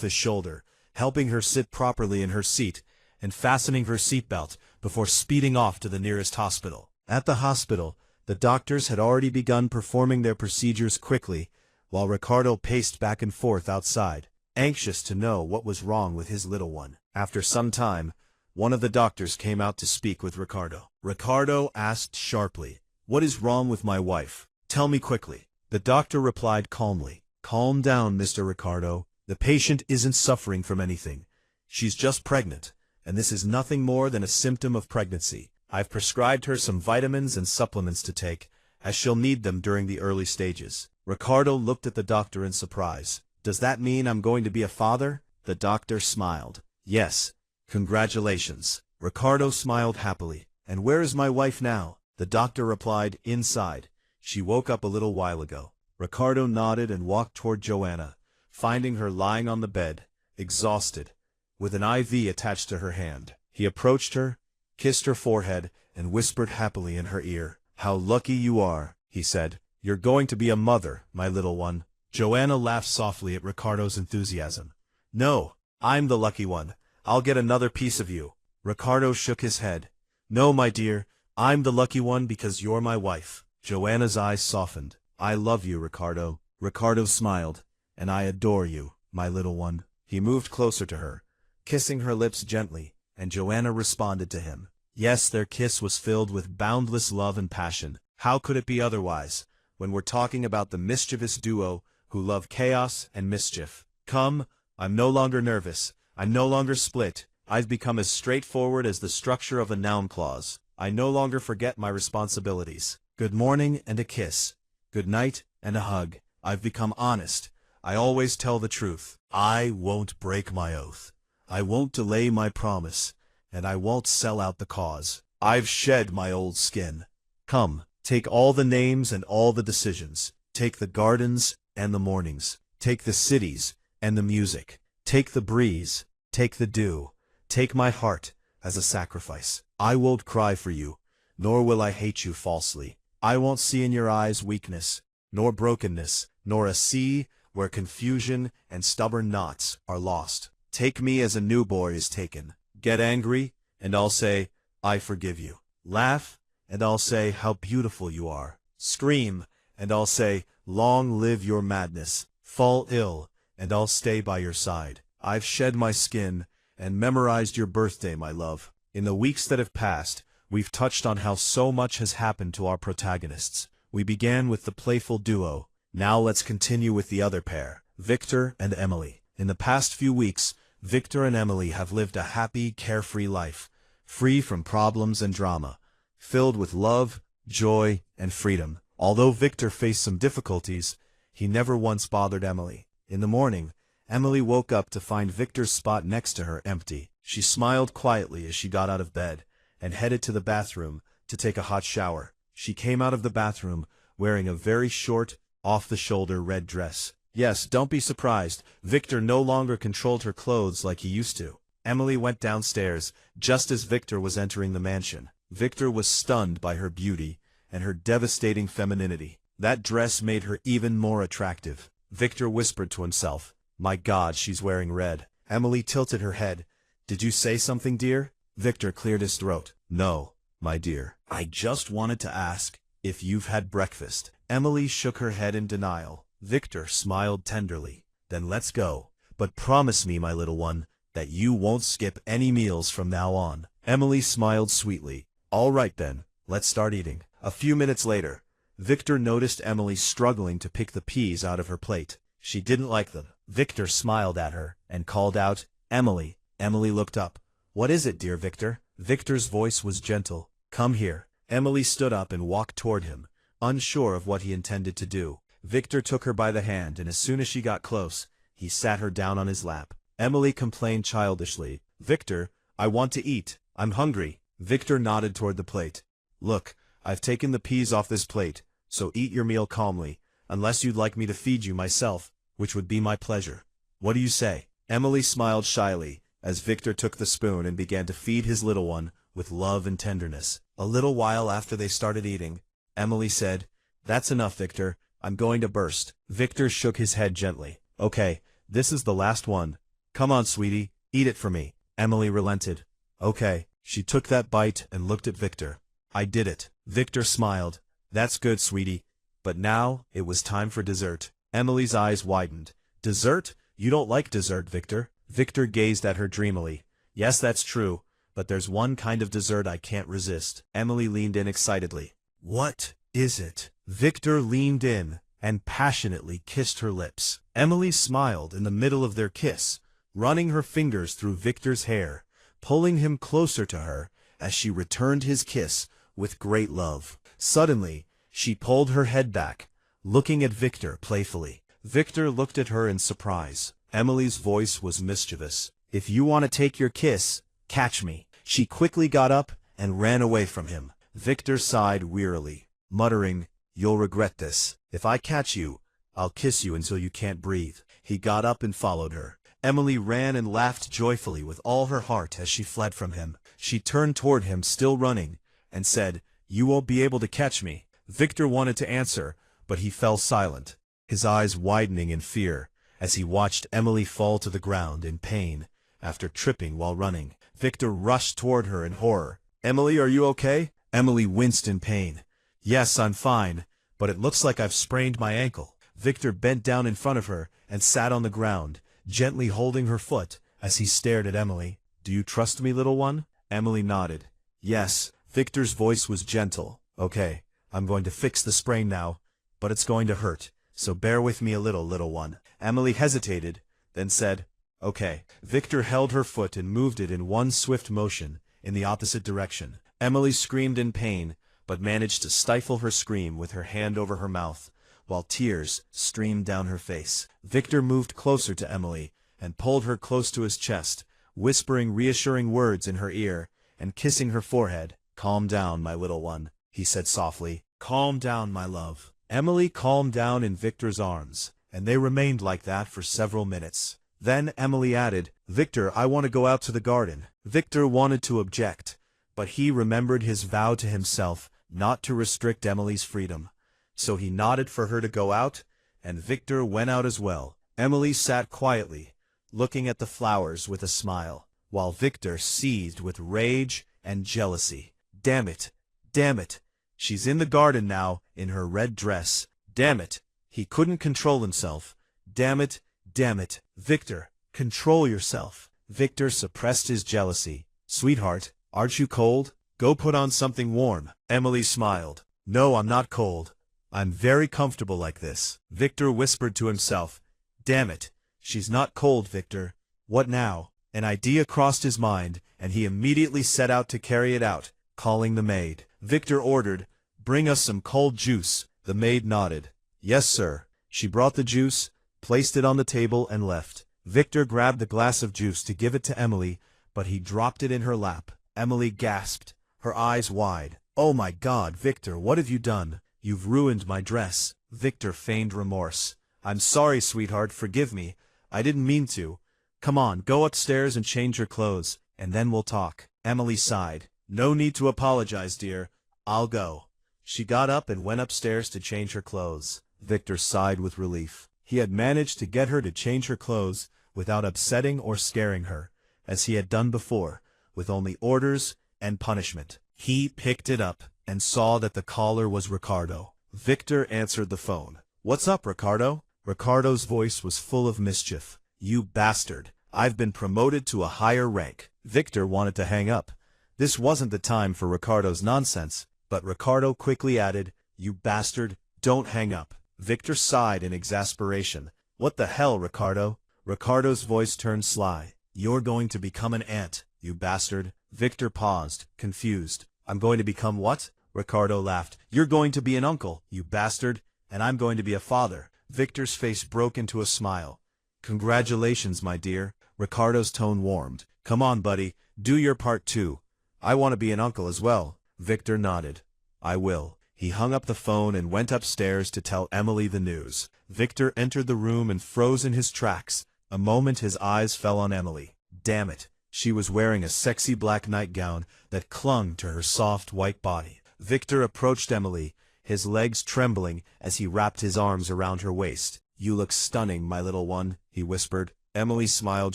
A: his shoulder, helping her sit properly in her seat and fastening her seatbelt before speeding off to the nearest hospital. At the hospital, the doctors had already begun performing their procedures quickly, while Ricardo paced back and forth outside, anxious to know what was wrong with his little one. After some time, one of the doctors came out to speak with Ricardo. Ricardo asked sharply, "What is wrong with my wife? Tell me quickly." The doctor replied calmly, Calm down, Mr. Ricardo. The patient isn't suffering from anything. She's just pregnant, and this is nothing more than a symptom of pregnancy. I've prescribed her some vitamins and supplements to take, as she'll need them during the early stages. Ricardo looked at the doctor in surprise. Does that mean I'm going to be a father? The doctor smiled. Yes. Congratulations. Ricardo smiled happily. And where is my wife now? The doctor replied, inside. She woke up a little while ago. Ricardo nodded and walked toward Joanna, finding her lying on the bed, exhausted, with an IV attached to her hand. He approached her, kissed her forehead, and whispered happily in her ear. How lucky you are, he said. You're going to be a mother, my little one. Joanna laughed softly at Ricardo's enthusiasm. No, I'm the lucky one. I'll get another piece of you. Ricardo shook his head. No, my dear, I'm the lucky one because you're my wife. Joanna's eyes softened. I love you, Ricardo. Ricardo smiled. And I adore you, my little one. He moved closer to her, kissing her lips gently, and Joanna responded to him. Yes, their kiss was filled with boundless love and passion. How could it be otherwise, when we're talking about the mischievous duo who love chaos and mischief? Come, I'm no longer nervous. I'm no longer split. I've become as straightforward as the structure of a noun clause. I no longer forget my responsibilities. Good morning and a kiss. Good night and a hug. I've become honest. I always tell the truth. I won't break my oath. I won't delay my promise. And I won't sell out the cause. I've shed my old skin. Come, take all the names and all the decisions. Take the gardens and the mornings. Take the cities and the music. Take the breeze. Take the dew. Take my heart as a sacrifice. I won't cry for you, nor will I hate you falsely. I won't see in your eyes weakness, nor brokenness, nor a sea where confusion and stubborn knots are lost. Take me as a newborn is taken. Get angry, and I'll say, I forgive you. Laugh, and I'll say, how beautiful you are. Scream, and I'll say, long live your madness. Fall ill, and I'll stay by your side. I've shed my skin and memorized your birthday, my love. In the weeks that have passed, we've touched on how so much has happened to our protagonists. We began with the playful duo. Now let's continue with the other pair, Victor and Emily. In the past few weeks, Victor and Emily have lived a happy, carefree life, free from problems and drama, filled with love, joy, and freedom. Although Victor faced some difficulties, he never once bothered Emily. In the morning, Emily woke up to find Victor's spot next to her empty. She smiled quietly as she got out of bed and headed to the bathroom to take a hot shower. She came out of the bathroom wearing a very short, off-the-shoulder red dress. Yes, don't be surprised. Victor no longer controlled her clothes like he used to. Emily went downstairs just as Victor was entering the mansion. Victor was stunned by her beauty and her devastating femininity. That dress made her even more attractive. Victor whispered to himself, my God, she's wearing red. Emily tilted her head. Did you say something, dear? Victor cleared his throat. No, my dear. I just wanted to ask if you've had breakfast. Emily shook her head in denial. Victor smiled tenderly. Then let's go. But promise me, my little one, that you won't skip any meals from now on. Emily smiled sweetly. All right then, let's start eating. A few minutes later, Victor noticed Emily struggling to pick the peas out of her plate. She didn't like them. Victor smiled at her and called out, Emily. Emily looked up. What is it, dear Victor? Victor's voice was gentle. Come here. Emily stood up and walked toward him, unsure of what he intended to do. Victor took her by the hand, and as soon as she got close, he sat her down on his lap. Emily complained childishly, Victor, I want to eat. I'm hungry. Victor nodded toward the plate. Look, I've taken the peas off this plate, so eat your meal calmly, unless you'd like me to feed you myself, which would be my pleasure. What do you say? Emily smiled shyly as Victor took the spoon and began to feed his little one with love and tenderness. A little while after they started eating, Emily said, That's enough, Victor. I'm going to burst. Victor shook his head gently. Okay, this is the last one. Come on, sweetie, eat it for me. Emily relented. Okay. She took that bite and looked at Victor. I did it. Victor smiled. That's good, sweetie. But now, it was time for dessert. Emily's eyes widened. Dessert? You don't like dessert, Victor? Victor gazed at her dreamily. Yes, that's true, but there's one kind of dessert I can't resist. Emily leaned in excitedly. What is it? Victor leaned in, and passionately kissed her lips. Emily smiled in the middle of their kiss, running her fingers through Victor's hair, pulling him closer to her as she returned his kiss with great love. Suddenly, she pulled her head back, looking at Victor playfully. Victor looked at her in surprise. Emily's voice was mischievous. "If you want to take your kiss, catch me." She quickly got up and ran away from him. Victor sighed wearily, muttering, "You'll regret this. If I catch you, I'll kiss you until you can't breathe." He got up and followed her. Emily ran and laughed joyfully with all her heart as she fled from him. She turned toward him, still running, and said, "You won't be able to catch me." Victor wanted to answer, but he fell silent, his eyes widening in fear as he watched Emily fall to the ground in pain after tripping while running. Victor rushed toward her in horror. "Emily, are you okay?" Emily winced in pain. "Yes, I'm fine, but it looks like I've sprained my ankle." Victor bent down in front of her and sat on the ground, gently holding her foot as he stared at Emily. "Do you trust me, little one?" Emily nodded. "Yes." Victor's voice was gentle. "Okay, I'm going to fix the sprain now, but it's going to hurt, so bear with me a little one." Emily hesitated, then said, "Okay." Victor held her foot and moved it in one swift motion in the opposite direction. Emily screamed in pain, but managed to stifle her scream with her hand over her mouth, while tears streamed down her face. Victor moved closer to Emily and pulled her close to his chest, whispering reassuring words in her ear and kissing her forehead. "Calm down, my little one," he said softly. "Calm down, my love." Emily calmed down in Victor's arms, and they remained like that for several minutes. Then Emily added, "Victor, I want to go out to the garden." Victor wanted to object, but he remembered his vow to himself not to restrict Emily's freedom. So he nodded for her to go out, and Victor went out as well. Emily sat quietly, looking at the flowers with a smile, while Victor seethed with rage and jealousy. Damn it! Damn it! She's in the garden now, in her red dress. Damn it! He couldn't control himself. Damn it! Damn it! Victor, control yourself. Victor suppressed his jealousy. "Sweetheart, aren't you cold? Go put on something warm." Emily smiled. "No, I'm not cold. I'm very comfortable like this." Victor whispered to himself. Damn it! She's not cold, Victor. What now? An idea crossed his mind, and he immediately set out to carry it out, calling the maid. Victor ordered, "Bring us some cold juice." The maid nodded. "Yes, sir." She brought the juice, placed it on the table, and left. Victor grabbed the glass of juice to give it to Emily, but he dropped it in her lap. Emily gasped, her eyes wide. "Oh my God, Victor, what have you done? You've ruined my dress." Victor feigned remorse. "I'm sorry, sweetheart, forgive me. I didn't mean to. Come on, go upstairs and change your clothes, and then we'll talk." Emily sighed. "No need to apologize, dear. I'll go." She got up and went upstairs to change her clothes. Victor sighed with relief. He had managed to get her to change her clothes without upsetting or scaring her, as he had done before, with only orders and punishment. He picked it up and saw that the caller was Ricardo. Victor answered the phone. "What's up, Ricardo?" Ricardo's voice was full of mischief. "You bastard. I've been promoted to a higher rank." Victor wanted to hang up. This wasn't the time for Ricardo's nonsense, but Ricardo quickly added, "You bastard, don't hang up." Victor sighed in exasperation. "What the hell, Ricardo?" Ricardo's voice turned sly. "You're going to become an ant, you bastard." Victor paused, confused. "I'm going to become what?" Ricardo laughed. "You're going to be an uncle, you bastard, and I'm going to be a father." Victor's face broke into a smile. "Congratulations, my dear." Ricardo's tone warmed. "Come on, buddy, do your part too. I want to be an uncle as well." Victor nodded. "I will." He hung up the phone and went upstairs to tell Emily the news. Victor entered the room and froze in his tracks. A moment his eyes fell on Emily. Damn it! She was wearing a sexy black nightgown that clung to her soft white body. Victor approached Emily, his legs trembling as he wrapped his arms around her waist. "You look stunning, my little one," he whispered. Emily smiled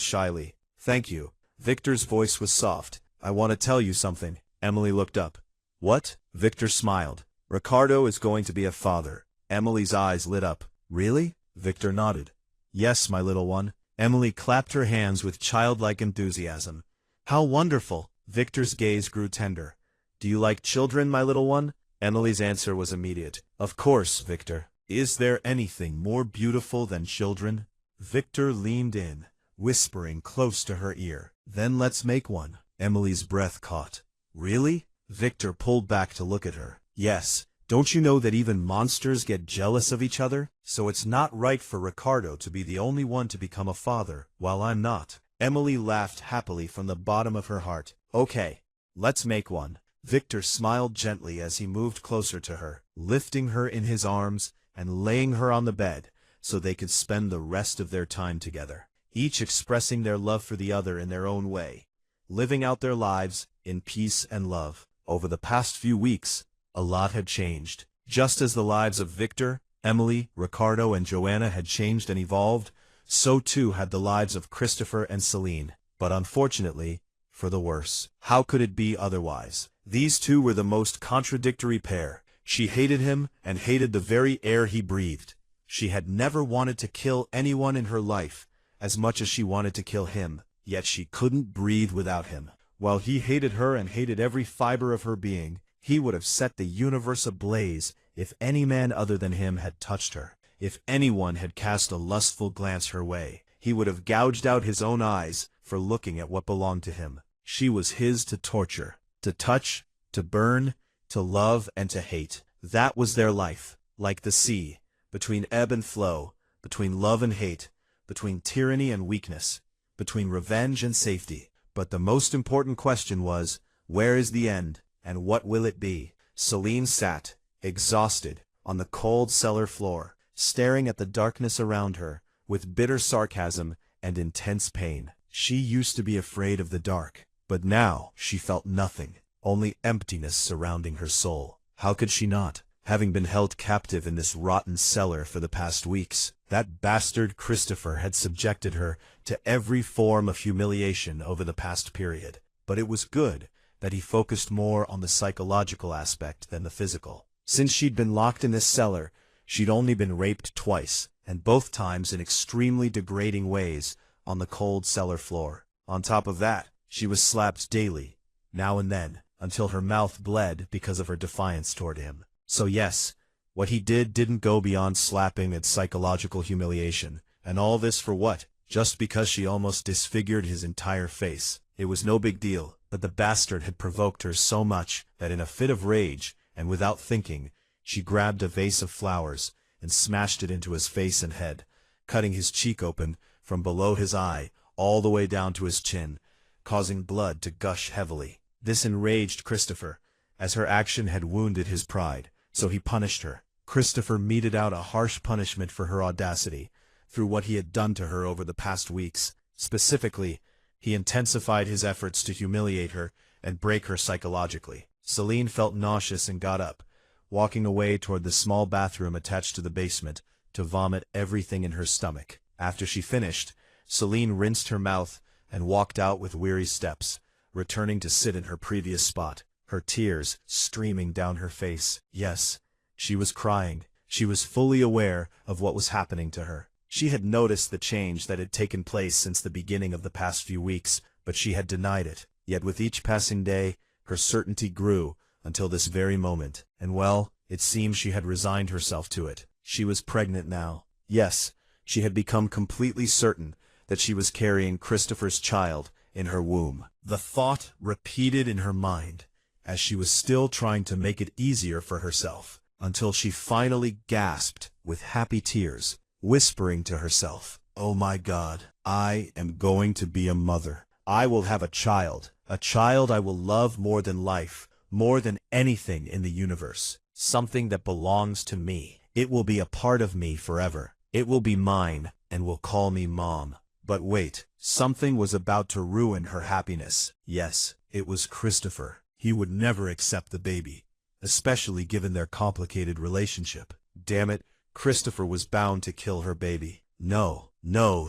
A: shyly. "Thank you." Victor's voice was soft. "I want to tell you something." Emily looked up. "What?" Victor smiled. "Ricardo is going to be a father." Emily's eyes lit up. "Really?" Victor nodded. "Yes, my little one." Emily clapped her hands with childlike enthusiasm. "How wonderful!" Victor's gaze grew tender. "Do you like children, my little one?" Emily's answer was immediate. "Of course, Victor. Is there anything more beautiful than children? Victor leaned in, whispering close to her ear. Then let's make one. Emily's breath caught. Really? Victor pulled back to look at her. Yes. Don't you know that even monsters get jealous of each other? So it's not right for Ricardo to be the only one to become a father, while I'm not. Emily laughed happily from the bottom of her heart. Okay, let's make one. Victor smiled gently as he moved closer to her, lifting her in his arms and laying her on the bed so they could spend the rest of their time together, each expressing their love for the other in their own way, living out their lives in peace and love. Over the past few weeks, a lot had changed. Just as the lives of Victor, Emily, Ricardo, and Joanna had changed and evolved, so too had the lives of Christopher and Celine. But unfortunately, for the worse. How could it be otherwise? These two were the most contradictory pair. She hated him and hated the very air he breathed. She had never wanted to kill anyone in her life as much as she wanted to kill him, yet she couldn't breathe without him. While he hated her and hated every fiber of her being, he would have set the universe ablaze if any man other than him had touched her. If anyone had cast a lustful glance her way, he would have gouged out his own eyes for looking at what belonged to him. She was his to torture, to touch, to burn, to love, and to hate. That was their life, like the sea, between ebb and flow, between love and hate, between tyranny and weakness, between revenge and safety. But the most important question was, where is the end, and what will it be? Celine sat, exhausted, on the cold cellar floor, staring at the darkness around her, with bitter sarcasm and intense pain. She used to be afraid of the dark, but now she felt nothing, only emptiness surrounding her soul. How could she not, having been held captive in this rotten cellar for the past weeks? That bastard Christopher had subjected her to every form of humiliation over the past period. But it was good that he focused more on the psychological aspect than the physical. Since she'd been locked in this cellar, she'd only been raped twice, and both times in extremely degrading ways, on the cold cellar floor. On top of that, she was slapped daily, now and then, until her mouth bled because of her defiance toward him. So yes, what he did didn't go beyond slapping and psychological humiliation. And all this for what? Just because she almost disfigured his entire face. It was no big deal, but the bastard had provoked her so much that in a fit of rage, and without thinking, she grabbed a vase of flowers and smashed it into his face and head, cutting his cheek open from below his eye all the way down to his chin, causing blood to gush heavily. This enraged Christopher, as her action had wounded his pride, so he punished her. Christopher meted out a harsh punishment for her audacity, through what he had done to her over the past weeks. Specifically, he intensified his efforts to humiliate her and break her psychologically. Celine felt nauseous and got up, walking away toward the small bathroom attached to the basement, to vomit everything in her stomach. After she finished, Celine rinsed her mouth and walked out with weary steps, returning to sit in her previous spot, her tears streaming down her face. Yes, she was crying. She was fully aware of what was happening to her. She had noticed the change that had taken place since the beginning of the past few weeks, but she had denied it. Yet with each passing day, her certainty grew until this very moment. And well, it seemed she had resigned herself to it. She was pregnant now. Yes, she had become completely certain that she was carrying Christopher's child in her womb. The thought repeated in her mind as she was still trying to make it easier for herself, until she finally gasped with happy tears, whispering to herself, "Oh my God, I am going to be a mother. I will have a child I will love more than life, more than anything in the universe, something that belongs to me. It will be a part of me forever. It will be mine and will call me Mom." But wait, something was about to ruin her happiness. Yes, it was Christopher. He would never accept the baby, especially given their complicated relationship. Damn it, Christopher was bound to kill her baby. No,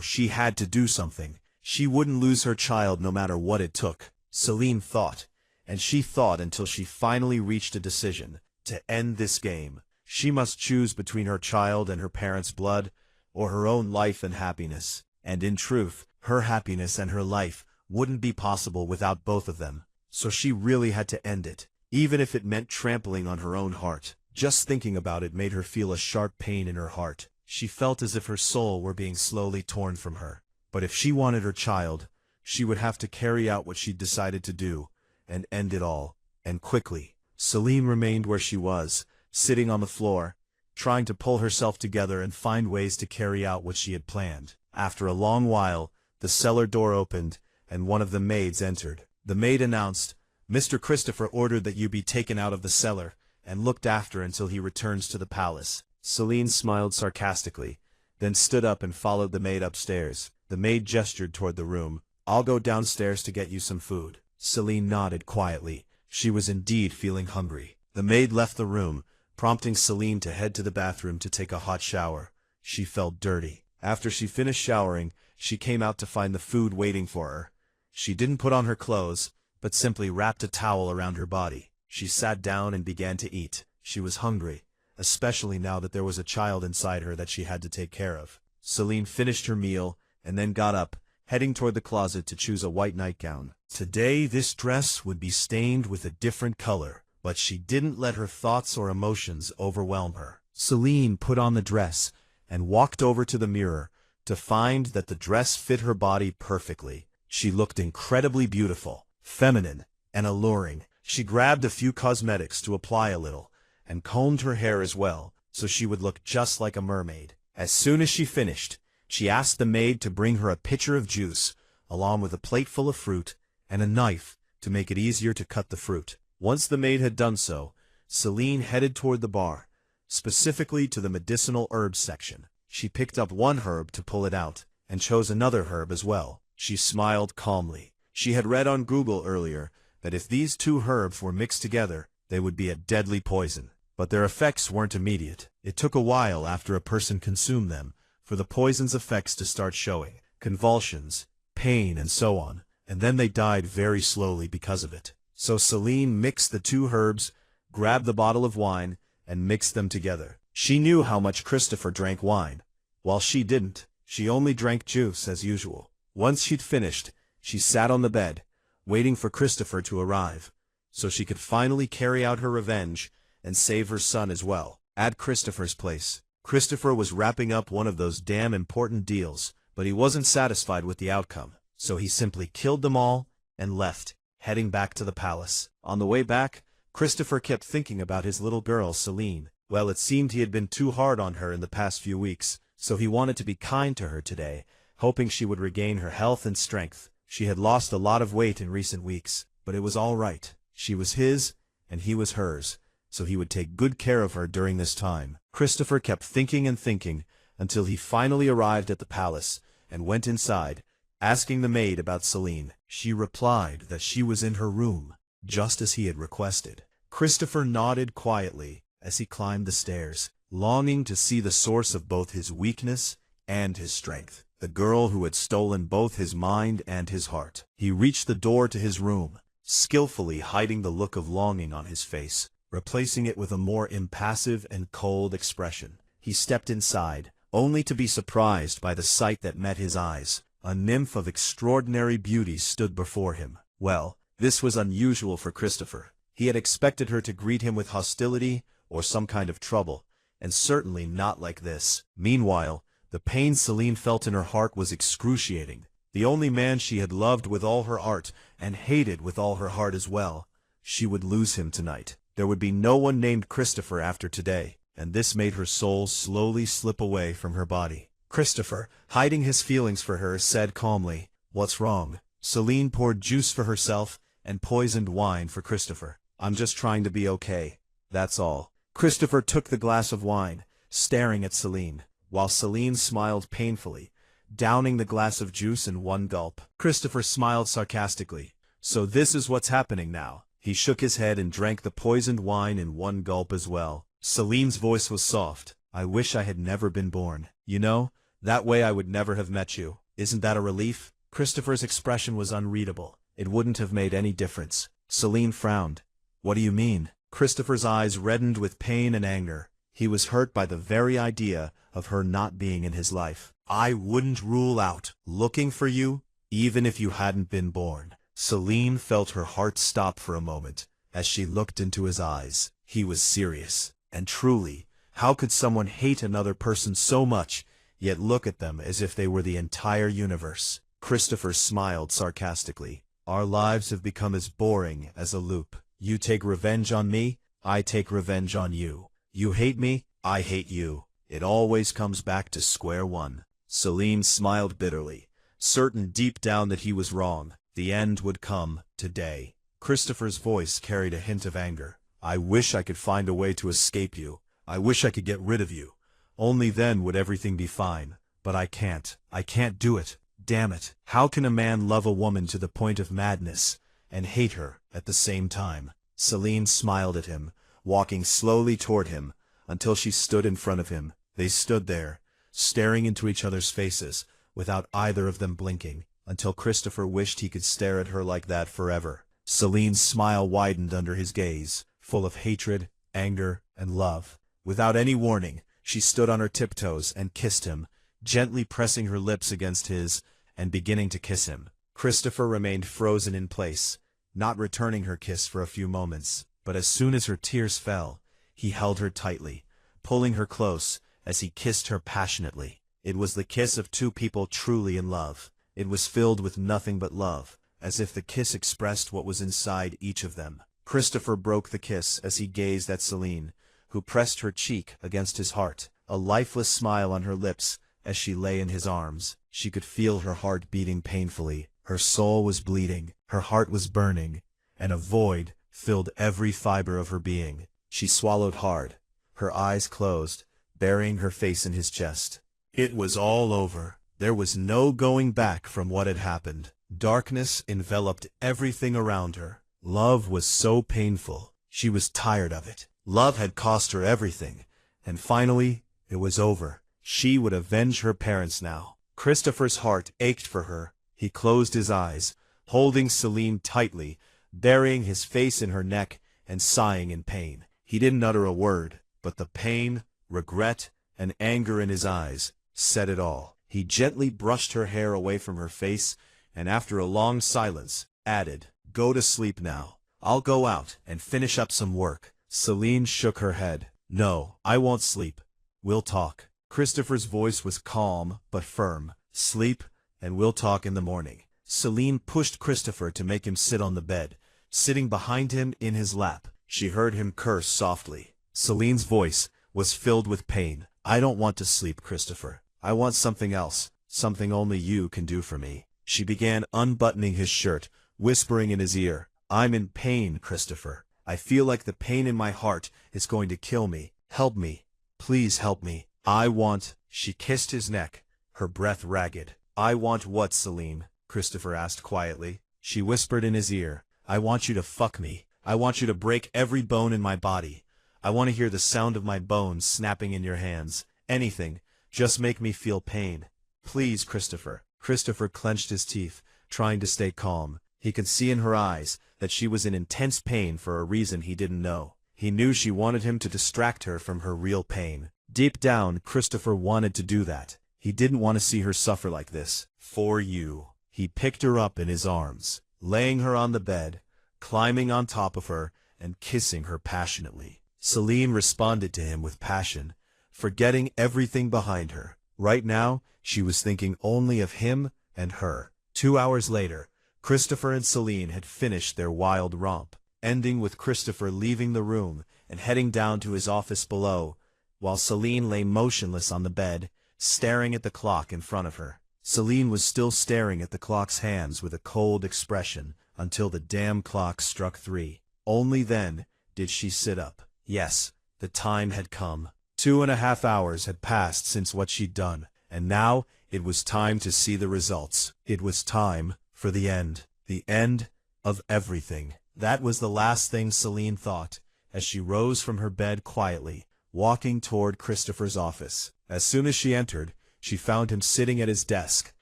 A: she had to do something. She wouldn't lose her child no matter what it took. Celine thought, and she thought until she finally reached a decision. To end this game, she must choose between her child and her parents' blood, or her own life and happiness. And in truth, her happiness and her life wouldn't be possible without both of them. So she really had to end it, even if it meant trampling on her own heart. Just thinking about it made her feel a sharp pain in her heart. She felt as if her soul were being slowly torn from her. But if she wanted her child, she would have to carry out what she'd decided to do, and end it all, and quickly. Celine remained where she was, sitting on the floor, trying to pull herself together and find ways to carry out what she had planned. After a long while, the cellar door opened, and one of the maids entered. The maid announced, "Mr. Christopher ordered that you be taken out of the cellar, and looked after until he returns to the palace." Celine smiled sarcastically, then stood up and followed the maid upstairs. The maid gestured toward the room. "I'll go downstairs to get you some food." Celine nodded quietly. She was indeed feeling hungry. The maid left the room, prompting Celine to head to the bathroom to take a hot shower. She felt dirty. After she finished showering, she came out to find the food waiting for her. She didn't put on her clothes, but simply wrapped a towel around her body. She sat down and began to eat. She was hungry, especially now that there was a child inside her that she had to take care of. Celine finished her meal, and then got up, heading toward the closet to choose a white nightgown. Today this dress would be stained with a different color, but she didn't let her thoughts or emotions overwhelm her. Celine put on the dress, and walked over to the mirror, to find that the dress fit her body perfectly. She looked incredibly beautiful, feminine, and alluring. She grabbed a few cosmetics to apply a little, and combed her hair as well, so she would look just like a mermaid. As soon as she finished, she asked the maid to bring her a pitcher of juice, along with a plate full of fruit, and a knife to make it easier to cut the fruit. Once the maid had done so, Celine headed toward the bar, specifically to the medicinal herbs section. She picked up one herb to pull it out, and chose another herb as well. She smiled calmly. She had read on Google earlier that if these two herbs were mixed together, they would be a deadly poison. But their effects weren't immediate. It took a while after a person consumed them for the poison's effects to start showing, convulsions, pain, and so on, and then they died very slowly because of it. So Celine mixed the two herbs, grabbed the bottle of wine, and mixed them together. She knew how much Christopher drank wine, while she didn't. She only drank juice as usual. Once she'd finished, she sat on the bed, waiting for Christopher to arrive, so she could finally carry out her revenge and save her son as well. At Christopher's place, Christopher was wrapping up one of those damn important deals, but he wasn't satisfied with the outcome, so he simply killed them all and left, heading back to the palace. On the way back, Christopher kept thinking about his little girl, Celine. Well, it seemed he had been too hard on her in the past few weeks, so he wanted to be kind to her today, hoping she would regain her health and strength. She had lost a lot of weight in recent weeks, but it was all right. She was his, and he was hers, so he would take good care of her during this time. Christopher kept thinking and thinking, until he finally arrived at the palace, and went inside, asking the maid about Celine. She replied that she was in her room, just as he had requested. Christopher nodded quietly as he climbed the stairs, longing to see the source of both his weakness and his strength, the girl who had stolen both his mind and his heart. He reached the door to his room, skillfully hiding the look of longing on his face, replacing it with a more impassive and cold expression. He stepped inside, only to be surprised by the sight that met his eyes. A nymph of extraordinary beauty stood before him. Well, this was unusual for Christopher. He had expected her to greet him with hostility or some kind of trouble, and certainly not like this. Meanwhile, the pain Celine felt in her heart was excruciating. The only man she had loved with all her heart, and hated with all her heart as well. She would lose him tonight. There would be no one named Christopher after today, and this made her soul slowly slip away from her body. Christopher, hiding his feelings for her, said calmly, "What's wrong?" Celine poured juice for herself and poisoned wine for Christopher. "I'm just trying to be okay, that's all." Christopher took the glass of wine, staring at Celine, while Celine smiled painfully, downing the glass of juice in one gulp. Christopher smiled sarcastically. "So this is what's happening now." He shook his head and drank the poisoned wine in one gulp as well. Celine's voice was soft. "I wish I had never been born. You know, that way I would never have met you. Isn't that a relief?" Christopher's expression was unreadable. It wouldn't have made any difference. Celine frowned. "What do you mean?" Christopher's eyes reddened with pain and anger. He was hurt by the very idea of her not being in his life. "I wouldn't rule out looking for you, even if you hadn't been born." Celine felt her heart stop for a moment as she looked into his eyes. He was serious. And truly, how could someone hate another person so much, yet look at them as if they were the entire universe? Christopher smiled sarcastically. Our lives have become as boring as a loop. You take revenge on me, I take revenge on you. You hate me, I hate you. It always comes back to square one. Celine smiled bitterly, certain deep down that he was wrong. The end would come, today. Christopher's voice carried a hint of anger. I wish I could find a way to escape you. I wish I could get rid of you. Only then would everything be fine. But I can't. I can't do it. Damn it. How can a man love a woman to the point of madness and hate her at the same time? Celine smiled at him, walking slowly toward him, until she stood in front of him. They stood there, staring into each other's faces, without either of them blinking, until Christopher wished he could stare at her like that forever. Celine's smile widened under his gaze, full of hatred, anger, and love. Without any warning, she stood on her tiptoes and kissed him, gently pressing her lips against his, and beginning to kiss him. Christopher remained frozen in place, not returning her kiss for a few moments, but as soon as her tears fell, he held her tightly, pulling her close as he kissed her passionately. It was the kiss of two people truly in love. It was filled with nothing but love, as if the kiss expressed what was inside each of them. Christopher broke the kiss as he gazed at Celine, who pressed her cheek against his heart, a lifeless smile on her lips as she lay in his arms. She could feel her heart beating painfully. Her soul was bleeding, her heart was burning, and a void filled every fiber of her being. She swallowed hard, her eyes closed, burying her face in his chest. It was all over. There was no going back from what had happened. Darkness enveloped everything around her. Love was so painful. She was tired of it. Love had cost her everything, and finally, it was over. She would avenge her parents now. Christopher's heart ached for her. He closed his eyes, holding Celine tightly, burying his face in her neck and sighing in pain. He didn't utter a word, but the pain, regret, and anger in his eyes said it all. He gently brushed her hair away from her face, and after a long silence, added, "Go to sleep now. I'll go out and finish up some work." Celine shook her head. "No, I won't sleep. We'll talk." Christopher's voice was calm but firm. "Sleep, and we'll talk in the morning." Celine pushed Christopher to make him sit on the bed, sitting behind him in his lap. She heard him curse softly. Celine's voice was filled with pain. "I don't want to sleep, Christopher. I want something else, something only you can do for me." She began unbuttoning his shirt, whispering in his ear, "I'm in pain, Christopher. I feel like the pain in my heart is going to kill me. Help me. Please help me. I want—" She kissed his neck, her breath ragged. "I want what, Celine?" Christopher asked quietly. She whispered in his ear, "I want you to fuck me. I want you to break every bone in my body. I want to hear the sound of my bones snapping in your hands. Anything. Just make me feel pain. Please, Christopher." Christopher clenched his teeth, trying to stay calm. He could see in her eyes that she was in intense pain for a reason he didn't know. He knew she wanted him to distract her from her real pain. Deep down, Christopher wanted to do that. He didn't want to see her suffer like this. "For you." He picked her up in his arms, laying her on the bed, climbing on top of her, and kissing her passionately. Celine responded to him with passion, forgetting everything behind her. Right now, she was thinking only of him and her. 2 hours later, Christopher and Celine had finished their wild romp, ending with Christopher leaving the room and heading down to his office below, while Celine lay motionless on the bed, staring at the clock in front of her. Celine was still staring at the clock's hands with a cold expression until the damn clock struck 3. Only then did she sit up. Yes, the time had come. 2.5 hours had passed since what she'd done, and now it was time to see the results. It was time for the end of everything. That was the last thing Celine thought, as she rose from her bed quietly, walking toward Christopher's office. As soon as she entered, she found him sitting at his desk,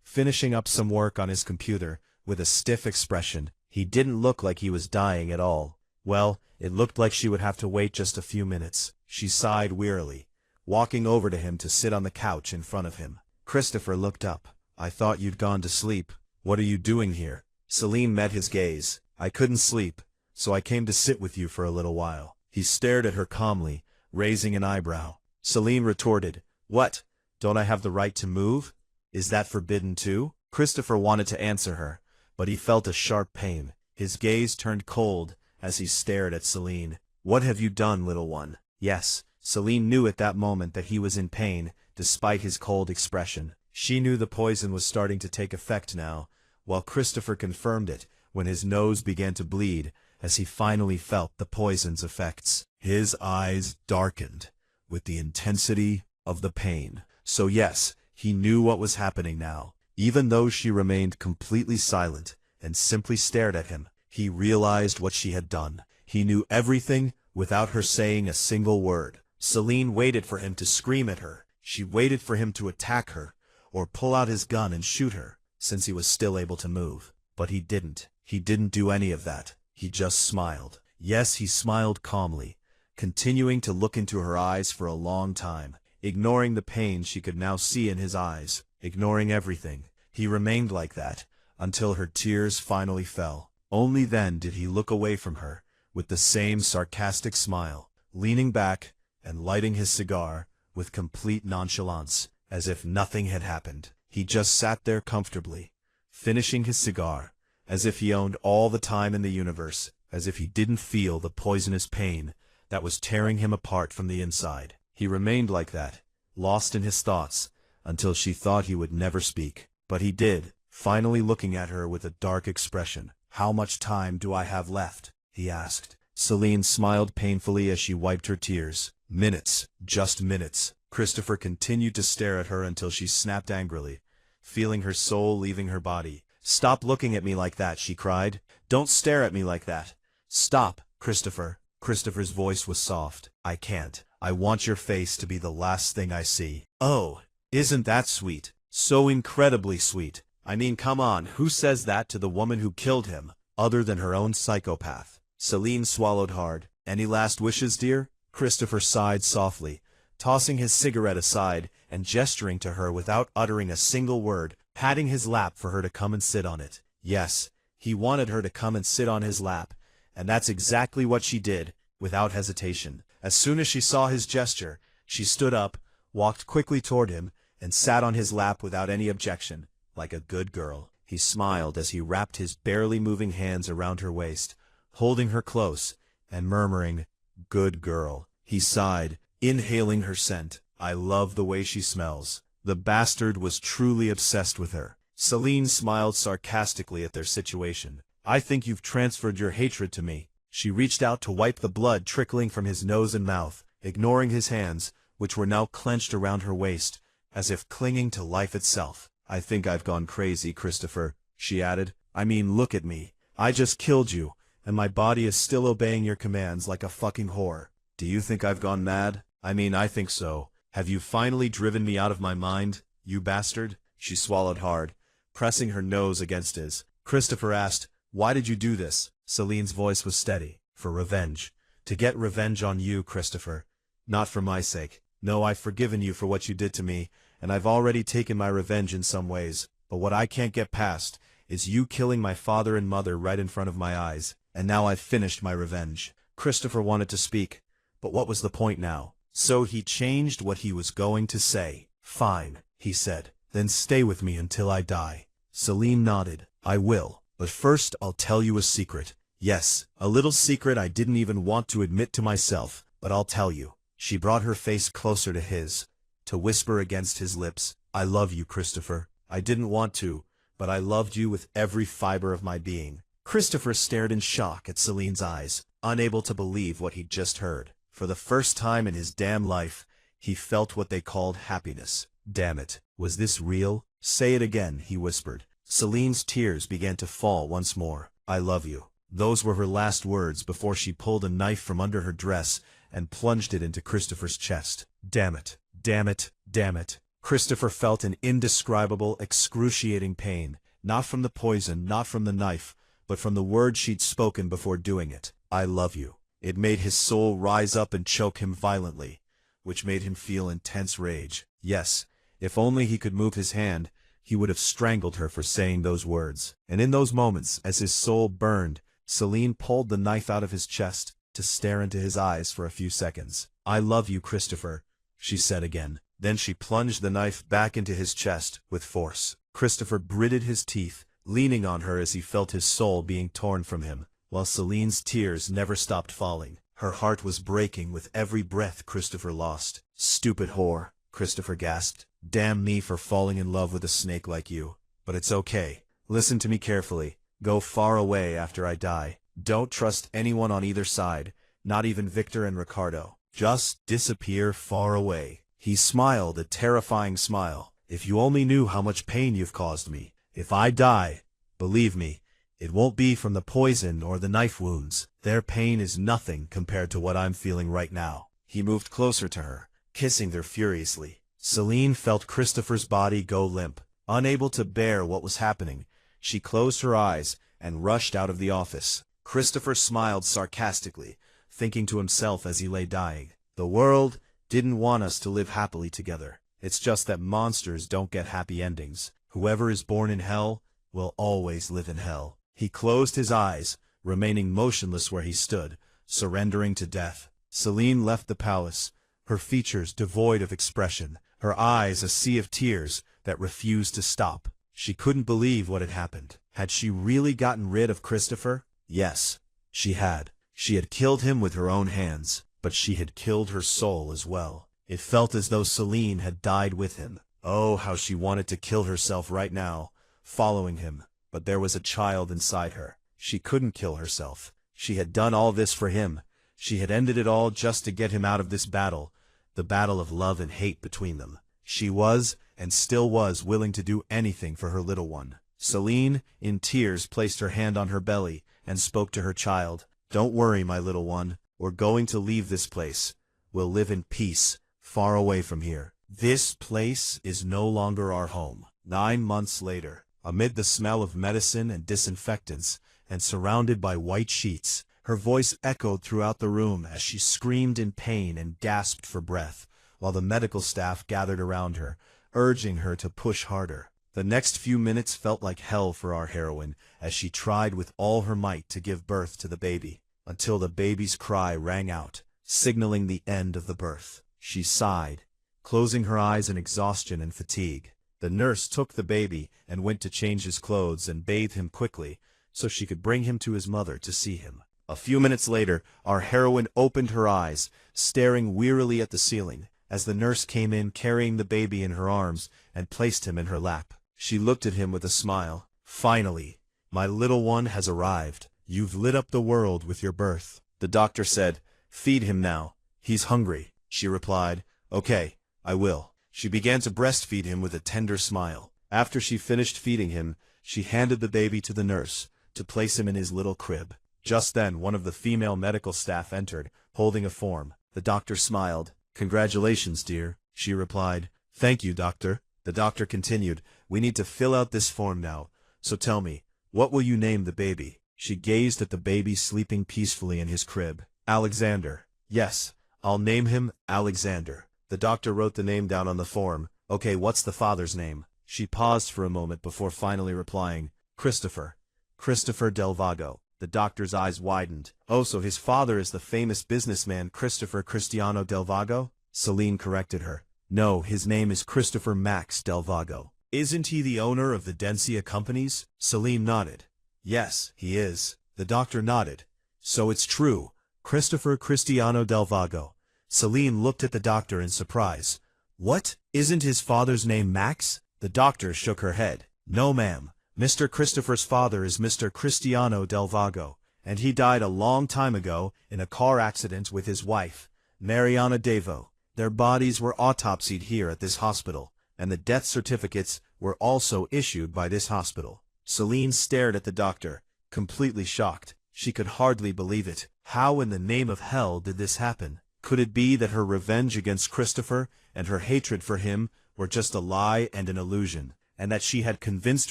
A: finishing up some work on his computer, with a stiff expression. He didn't look like he was dying at all. Well, it looked like she would have to wait just a few minutes. She sighed wearily, walking over to him to sit on the couch in front of him. Christopher looked up. "I thought you'd gone to sleep. What are you doing here?" Celine met his gaze. "I couldn't sleep, so I came to sit with you for a little while." He stared at her calmly, raising an eyebrow. Celine retorted, "What? Don't I have the right to move? Is that forbidden too?" Christopher wanted to answer her, but he felt a sharp pain. His gaze turned cold as he stared at Celine. "What have you done, little one?" Yes, Celine knew at that moment that he was in pain, despite his cold expression. She knew the poison was starting to take effect now, while Christopher confirmed it when his nose began to bleed as he finally felt the poison's effects. His eyes darkened with the intensity of the pain. So yes, he knew what was happening now. Even though she remained completely silent and simply stared at him, he realized what she had done. He knew everything without her saying a single word. Celine waited for him to scream at her. She waited for him to attack her, or pull out his gun and shoot her, since he was still able to move. But he didn't. He didn't do any of that. He just smiled. Yes, he smiled calmly, continuing to look into her eyes for a long time, ignoring the pain she could now see in his eyes, ignoring everything. He remained like that, until her tears finally fell. Only then did he look away from her, with the same sarcastic smile, leaning back and lighting his cigar with complete nonchalance, as if nothing had happened. He just sat there comfortably, finishing his cigar, as if he owned all the time in the universe, as if he didn't feel the poisonous pain that was tearing him apart from the inside. He remained like that, lost in his thoughts, until she thought he would never speak. But he did, finally looking at her with a dark expression. "How much time do I have left?" he asked. Celine smiled painfully as she wiped her tears. "Minutes, just minutes." Christopher continued to stare at her until she snapped angrily, feeling her soul leaving her body. "Stop looking at me like that," she cried. "Don't stare at me like that. Stop, Christopher." Christopher's voice was soft. "I can't. I want your face to be the last thing I see." "Oh, isn't that sweet? So incredibly sweet. I mean, come on, who says that to the woman who killed him, other than her own psychopath?" Celine swallowed hard. "Any last wishes, dear?" Christopher sighed softly, tossing his cigarette aside and gesturing to her without uttering a single word, patting his lap for her to come and sit on it. Yes, he wanted her to come and sit on his lap, and that's exactly what she did, without hesitation. As soon as she saw his gesture, she stood up, walked quickly toward him, and sat on his lap without any objection, like a good girl. He smiled as he wrapped his barely moving hands around her waist, holding her close, and murmuring, "Good girl." He sighed, inhaling her scent. "I love the way she smells." The bastard was truly obsessed with her. Celine smiled sarcastically at their situation. "I think you've transferred your hatred to me." She reached out to wipe the blood trickling from his nose and mouth, ignoring his hands, which were now clenched around her waist, as if clinging to life itself. "I think I've gone crazy, Christopher," she added. "I mean, look at me. I just killed you, and my body is still obeying your commands like a fucking whore. Do you think I've gone mad? I mean, I think so. Have you finally driven me out of my mind, you bastard?" She swallowed hard, pressing her nose against his. Christopher asked, "Why did you do this?" Celine's voice was steady. "For revenge. To get revenge on you, Christopher. Not for my sake. No, I've forgiven you for what you did to me, and I've already taken my revenge in some ways. But what I can't get past is you killing my father and mother right in front of my eyes. And now I've finished my revenge." Christopher wanted to speak, but what was the point now? So he changed what he was going to say. "Fine," he said. "Then stay with me until I die." Celine nodded. "I will. But first I'll tell you a secret. Yes, a little secret I didn't even want to admit to myself, but I'll tell you." She brought her face closer to his, to whisper against his lips, "I love you, Christopher. I didn't want to, but I loved you with every fiber of my being." Christopher stared in shock at Celine's eyes, unable to believe what he'd just heard. For the first time in his damn life, he felt what they called happiness. Damn it, was this real? "Say it again," he whispered. Celine's tears began to fall once more. "I love you." Those were her last words before she pulled a knife from under her dress and plunged it into Christopher's chest. Damn it, damn it, damn it. Christopher felt an indescribable, excruciating pain, not from the poison, not from the knife, but from the words she'd spoken before doing it. "I love you." It made his soul rise up and choke him violently, which made him feel intense rage. Yes, if only he could move his hand, he would have strangled her for saying those words. And in those moments, as his soul burned, Celine pulled the knife out of his chest to stare into his eyes for a few seconds. I love you, Christopher, she said again. Then she plunged the knife back into his chest with force. Christopher gritted his teeth, leaning on her as he felt his soul being torn from him, while Celine's tears never stopped falling. Her heart was breaking with every breath Christopher lost. Stupid whore, Christopher gasped. Damn me for falling in love with a snake like you. But it's okay. Listen to me carefully. Go far away after I die. Don't trust anyone on either side, not even Victor and Ricardo. Just disappear far away. He smiled a terrifying smile. If you only knew how much pain you've caused me. If I die, believe me, it won't be from the poison or the knife wounds. Their pain is nothing compared to what I'm feeling right now. He moved closer to her, kissing her furiously. Celine felt Christopher's body go limp. Unable to bear what was happening, she closed her eyes and rushed out of the office. Christopher smiled sarcastically, thinking to himself as he lay dying. The world didn't want us to live happily together. It's just that monsters don't get happy endings. Whoever is born in hell will always live in hell. He closed his eyes, remaining motionless where he stood, surrendering to death. Celine left the palace, her features devoid of expression, her eyes a sea of tears that refused to stop. She couldn't believe what had happened. Had she really gotten rid of Christopher? Yes, she had. She had killed him with her own hands, but she had killed her soul as well. It felt as though Celine had died with him. Oh, how she wanted to kill herself right now, following him, but there was a child inside her. She couldn't kill herself. She had done all this for him. She had ended it all just to get him out of this battle, the battle of love and hate between them. She was, and still was, willing to do anything for her little one. Celine, in tears, placed her hand on her belly and spoke to her child. Don't worry, my little one. We're going to leave this place. We'll live in peace, far away from here. This place is no longer our home. 9 months later, amid the smell of medicine and disinfectants, and surrounded by white sheets, her voice echoed throughout the room as she screamed in pain and gasped for breath, while the medical staff gathered around her, urging her to push harder. The next few minutes felt like hell for our heroine as she tried with all her might to give birth to the baby, until the baby's cry rang out, signaling the end of the birth. She sighed, closing her eyes in exhaustion and fatigue. The nurse took the baby and went to change his clothes and bathe him quickly so she could bring him to his mother to see him. A few minutes later, our heroine opened her eyes, staring wearily at the ceiling, as the nurse came in carrying the baby in her arms and placed him in her lap. She looked at him with a smile. Finally, my little one has arrived. You've lit up the world with your birth. The doctor said, feed him now. He's hungry. She replied, okay, I will. She began to breastfeed him with a tender smile. After she finished feeding him, she handed the baby to the nurse to place him in his little crib. Just then, one of the female medical staff entered, holding a form. The doctor smiled. Congratulations, dear, she replied. Thank you, doctor. The doctor continued, we need to fill out this form now, so tell me, what will you name the baby? She gazed at the baby sleeping peacefully in his crib. Alexander. Yes, I'll name him Alexander. The doctor wrote the name down on the form. Okay, what's the father's name? She paused for a moment before finally replying, Christopher. Christopher Del Vago. The doctor's eyes widened. Oh, so his father is the famous businessman Christopher Cristiano Del Vago? Celine corrected her. No, his name is Christopher Max Del Vago. Isn't he the owner of the Densea companies? Celine nodded. Yes, he is. The doctor nodded. So it's true. Christopher Cristiano Del Vago. Celine looked at the doctor in surprise. What? Isn't his father's name Max? The doctor shook her head. No, ma'am. Mr. Christopher's father is Mr. Cristiano Del Vago, and he died a long time ago in a car accident with his wife, Mariana Devo. Their bodies were autopsied here at this hospital, and the death certificates were also issued by this hospital. Celine stared at the doctor, completely shocked. She could hardly believe it. How in the name of hell did this happen? Could it be that her revenge against Christopher and her hatred for him were just a lie and an illusion, and that she had convinced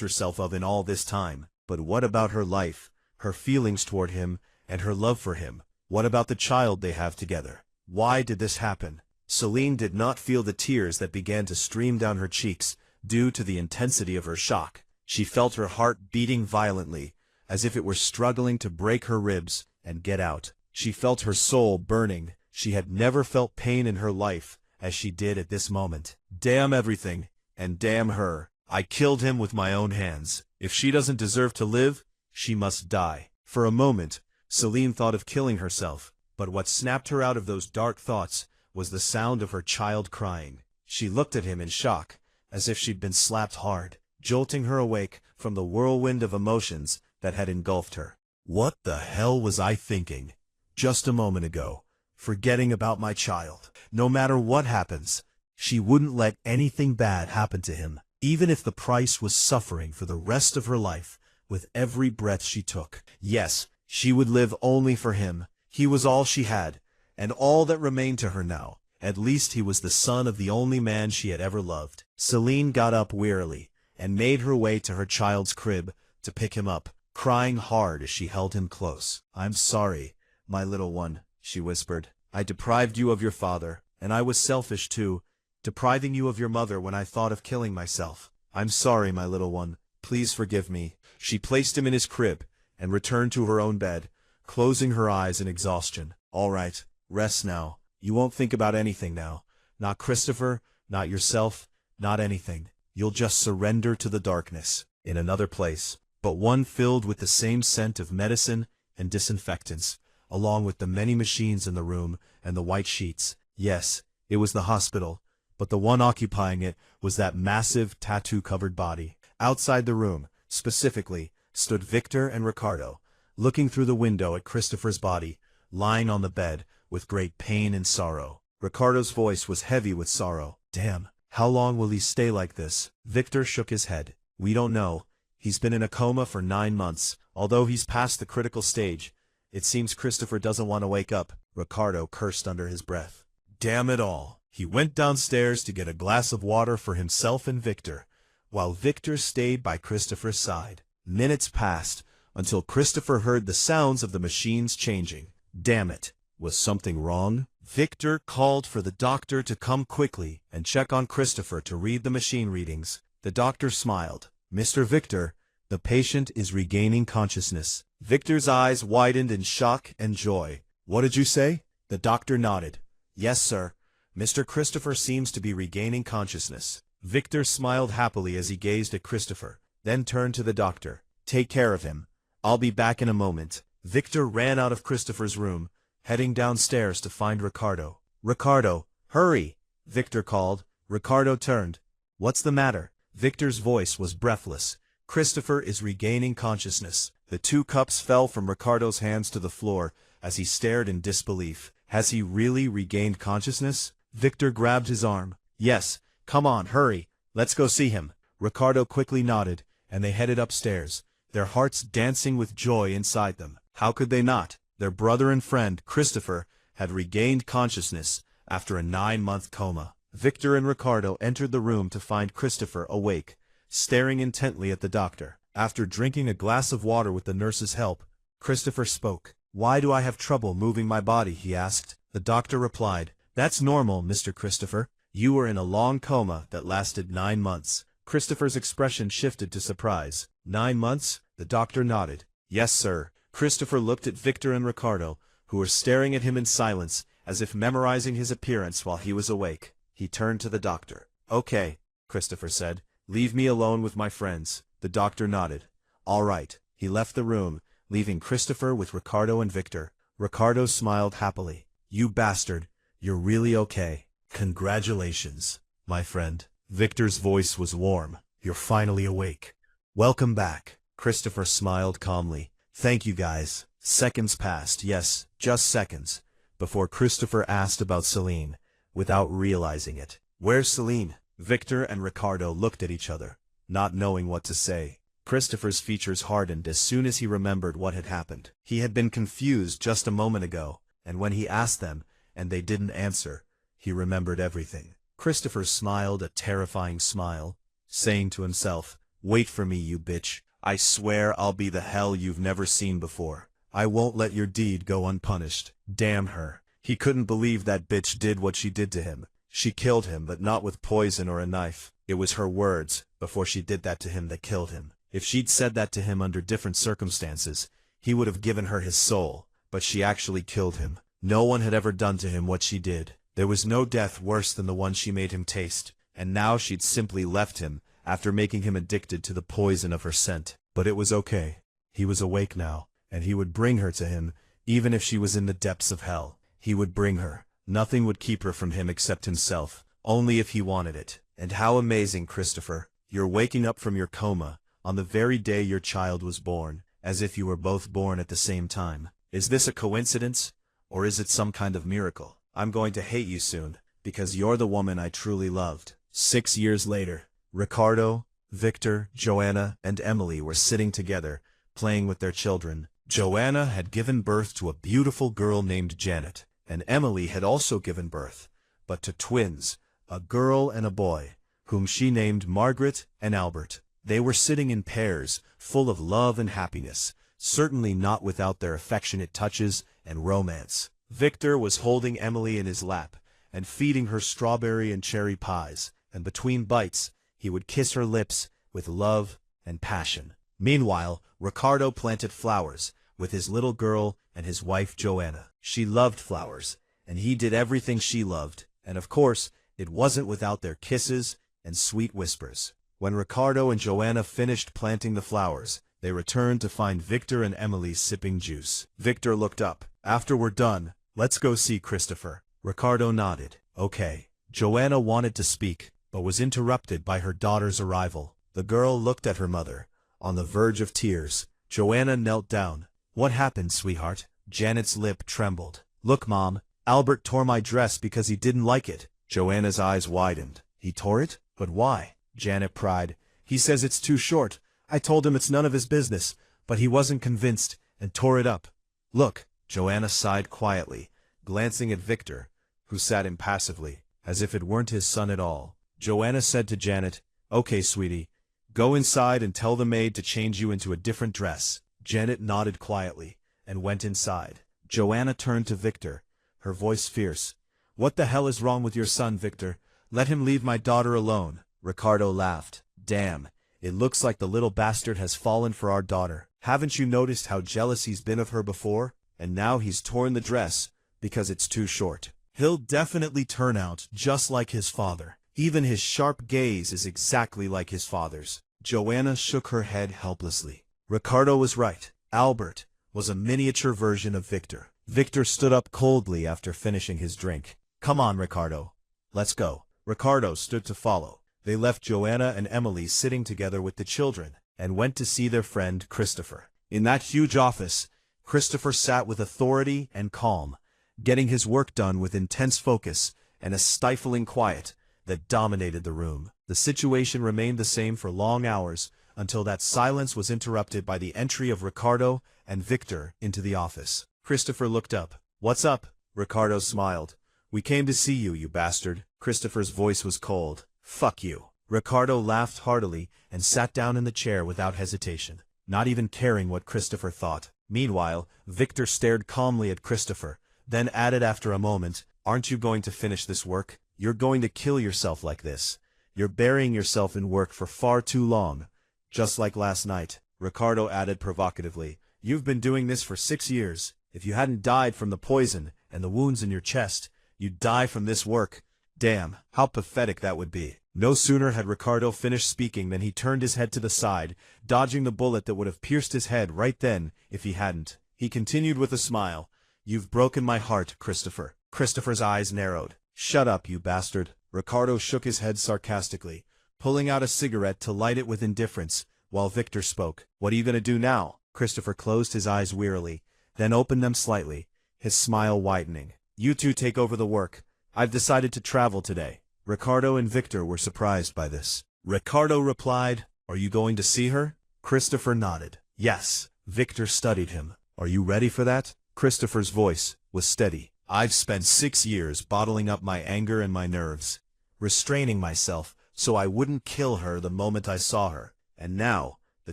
A: herself of in all this time? But what about her life, her feelings toward him, and her love for him? What about the child they have together? Why did this happen? Celine did not feel the tears that began to stream down her cheeks due to the intensity of her shock. She felt her heart beating violently, as if it were struggling to break her ribs and get out. She felt her soul burning, She had never felt pain in her life as she did at this moment. Damn everything, and damn her. I killed him with my own hands. If she doesn't deserve to live, she must die. For a moment, Celine thought of killing herself, but what snapped her out of those dark thoughts was the sound of her child crying. She looked at him in shock, as if she'd been slapped hard, jolting her awake from the whirlwind of emotions that had engulfed her. What the hell was I thinking? Just a moment ago, forgetting about my child. No matter what happens, she wouldn't let anything bad happen to him, even if the price was suffering for the rest of her life with every breath she took. Yes, she would live only for him. He was all she had, and all that remained to her now. At least he was the son of the only man she had ever loved. Celine got up wearily and made her way to her child's crib to pick him up, crying hard as she held him close. "I'm sorry, my little one," she whispered. "I deprived you of your father, and I was selfish too, depriving you of your mother when I thought of killing myself. I'm sorry, my little one. Please forgive me." She placed him in his crib and returned to her own bed, closing her eyes in exhaustion. "All right, rest now. You won't think about anything now. Not Christopher, not yourself, not anything. You'll just surrender to the darkness." In another place, but one filled with the same scent of medicine and disinfectants, along with the many machines in the room and the white sheets. Yes, it was the hospital, but the one occupying it was that massive tattoo-covered body. Outside the room, specifically, stood Victor and Ricardo, looking through the window at Christopher's body, lying on the bed with great pain and sorrow. Ricardo's voice was heavy with sorrow. "Damn, how long will he stay like this?" Victor shook his head. "We don't know. He's been in a coma for 9 months. Although he's past the critical stage, it seems Christopher doesn't want to wake up." Ricardo cursed under his breath. Damn it all. He went downstairs to get a glass of water for himself and Victor, while Victor stayed by Christopher's side. Minutes passed until Christopher heard the sounds of the machines changing. Damn it. Was something wrong? Victor called for the doctor to come quickly and check on Christopher to read the machine readings. The doctor smiled. "Mr. Victor, the patient is regaining consciousness." Victor's eyes widened in shock and joy. "What did you say?" The doctor nodded. "Yes, sir. Mr. Christopher seems to be regaining consciousness." Victor smiled happily as he gazed at Christopher, then turned to the doctor. "Take care of him. I'll be back in a moment." Victor ran out of Christopher's room, heading downstairs to find Ricardo. "Ricardo, hurry!" Victor called. Ricardo turned. "What's the matter?" Victor's voice was breathless. "Christopher is regaining consciousness." The 2 cups fell from Ricardo's hands to the floor as he stared in disbelief. "Has he really regained consciousness?" Victor grabbed his arm. "Yes, come on, hurry. Let's go see him." Ricardo quickly nodded, and they headed upstairs, their hearts dancing with joy inside them. How could they not? Their brother and friend, Christopher, had regained consciousness after a 9-month coma. Victor and Ricardo entered the room to find Christopher awake, staring intently at the doctor. After drinking a glass of water with the nurse's help, Christopher spoke. "Why do I have trouble moving my body?" he asked. The doctor replied, "That's normal, Mr. Christopher. You were in a long coma that lasted 9 months. Christopher's expression shifted to surprise. 9 months? The doctor nodded. "Yes, sir." Christopher looked at Victor and Ricardo, who were staring at him in silence, as if memorizing his appearance while he was awake. He turned to the doctor. "Okay," Christopher said. "Leave me alone with my friends." The doctor nodded. "All right." He left the room, leaving Christopher with Ricardo and Victor. Ricardo smiled happily. "You bastard. You're really okay. Congratulations, my friend." Victor's voice was warm. "You're finally awake. Welcome back." Christopher smiled calmly. "Thank you, guys." Seconds passed, yes, just seconds, before Christopher asked about Celine, without realizing it. "Where's Celine?" Victor and Ricardo looked at each other, not knowing what to say. Christopher's features hardened as soon as he remembered what had happened. He had been confused just a moment ago, and when he asked them, and they didn't answer, he remembered everything. Christopher smiled a terrifying smile, saying to himself, "Wait for me, you bitch. I swear I'll be the hell you've never seen before. I won't let your deed go unpunished." Damn her. He couldn't believe that bitch did what she did to him. She killed him, but not with poison or a knife. It was her words, before she did that to him, that killed him. If she'd said that to him under different circumstances, he would have given her his soul, but she actually killed him. No one had ever done to him what she did. There was no death worse than the one she made him taste, and now she'd simply left him after making him addicted to the poison of her scent. But it was okay. He was awake now, and he would bring her to him, even if she was in the depths of hell. He would bring her. Nothing would keep her from him except himself, only if he wanted it. And how amazing, Christopher. You're waking up from your coma, on the very day your child was born, as if you were both born at the same time. Is this a coincidence, or is it some kind of miracle? I'm going to hate you soon, because you're the woman I truly loved. 6 years later, Ricardo, Victor, Joanna, and Emily were sitting together, playing with their children. Joanna had given birth to a beautiful girl named Janet, and Emily had also given birth, but to twins, a girl and a boy, whom she named Margaret and Albert. They were sitting in pairs, full of love and happiness, certainly not without their affectionate touches and romance. Victor was holding Emily in his lap, and feeding her strawberry and cherry pies, and between bites, he would kiss her lips with love and passion. Meanwhile, Ricardo planted flowers with his little girl and his wife Joanna. She loved flowers, and he did everything she loved, and of course, it wasn't without their kisses and sweet whispers. When Ricardo and Joanna finished planting the flowers, they returned to find Victor and Emily sipping juice. Victor looked up. After we're done, let's go see Christopher. Ricardo nodded. Okay. Joanna wanted to speak, but was interrupted by her daughter's arrival. The girl looked at her mother, on the verge of tears. Joanna knelt down. What happened, sweetheart? Janet's lip trembled. Look, Mom, Albert tore my dress because he didn't like it. Joanna's eyes widened. He tore it? But why? Janet cried. He says it's too short. I told him it's none of his business, but he wasn't convinced, and tore it up. Look, Joanna sighed quietly, glancing at Victor, who sat impassively, as if it weren't his son at all. Joanna said to Janet, Okay, sweetie, go inside and tell the maid to change you into a different dress. Janet nodded quietly, and went inside. Joanna turned to Victor, her voice fierce. What the hell is wrong with your son, Victor? Let him leave my daughter alone. Ricardo laughed. Damn, it looks like the little bastard has fallen for our daughter. Haven't you noticed how jealous he's been of her before? And now he's torn the dress, because it's too short. He'll definitely turn out just like his father. Even his sharp gaze is exactly like his father's. Joanna shook her head helplessly. Ricardo was right. Albert was a miniature version of Victor. Victor stood up coldly after finishing his drink. Come on, Ricardo. Let's go. Ricardo stood to follow. They left Joanna and Emily sitting together with the children, and went to see their friend Christopher. In that huge office, Christopher sat with authority and calm, getting his work done with intense focus and a stifling quiet that dominated the room. The situation remained the same for long hours, until that silence was interrupted by the entry of Ricardo and Victor into the office. Christopher looked up. What's up? Ricardo smiled. We came to see you, you bastard. Christopher's voice was cold. Fuck you. Ricardo laughed heartily and sat down in the chair without hesitation, not even caring what Christopher thought. Meanwhile, Victor stared calmly at Christopher, then added after a moment, Aren't you going to finish this work? You're going to kill yourself like this. You're burying yourself in work for far too long. Just like last night, Ricardo added provocatively. You've been doing this for 6 years. If you hadn't died from the poison and the wounds in your chest, you'd die from this work. Damn, how pathetic that would be. No sooner had Ricardo finished speaking than he turned his head to the side, dodging the bullet that would have pierced his head right then if he hadn't. He continued with a smile. You've broken my heart, Christopher. Christopher's eyes narrowed. Shut up, you bastard. Ricardo shook his head sarcastically, pulling out a cigarette to light it with indifference, while Victor spoke. What are you going to do now? Christopher closed his eyes wearily, then opened them slightly, his smile widening. You two take over the work. I've decided to travel today. Ricardo and Victor were surprised by this. Ricardo replied, Are you going to see her? Christopher nodded. Yes. Victor studied him. Are you ready for that? Christopher's voice was steady. I've spent 6 years bottling up my anger and my nerves, restraining myself so I wouldn't kill her the moment I saw her. And now, the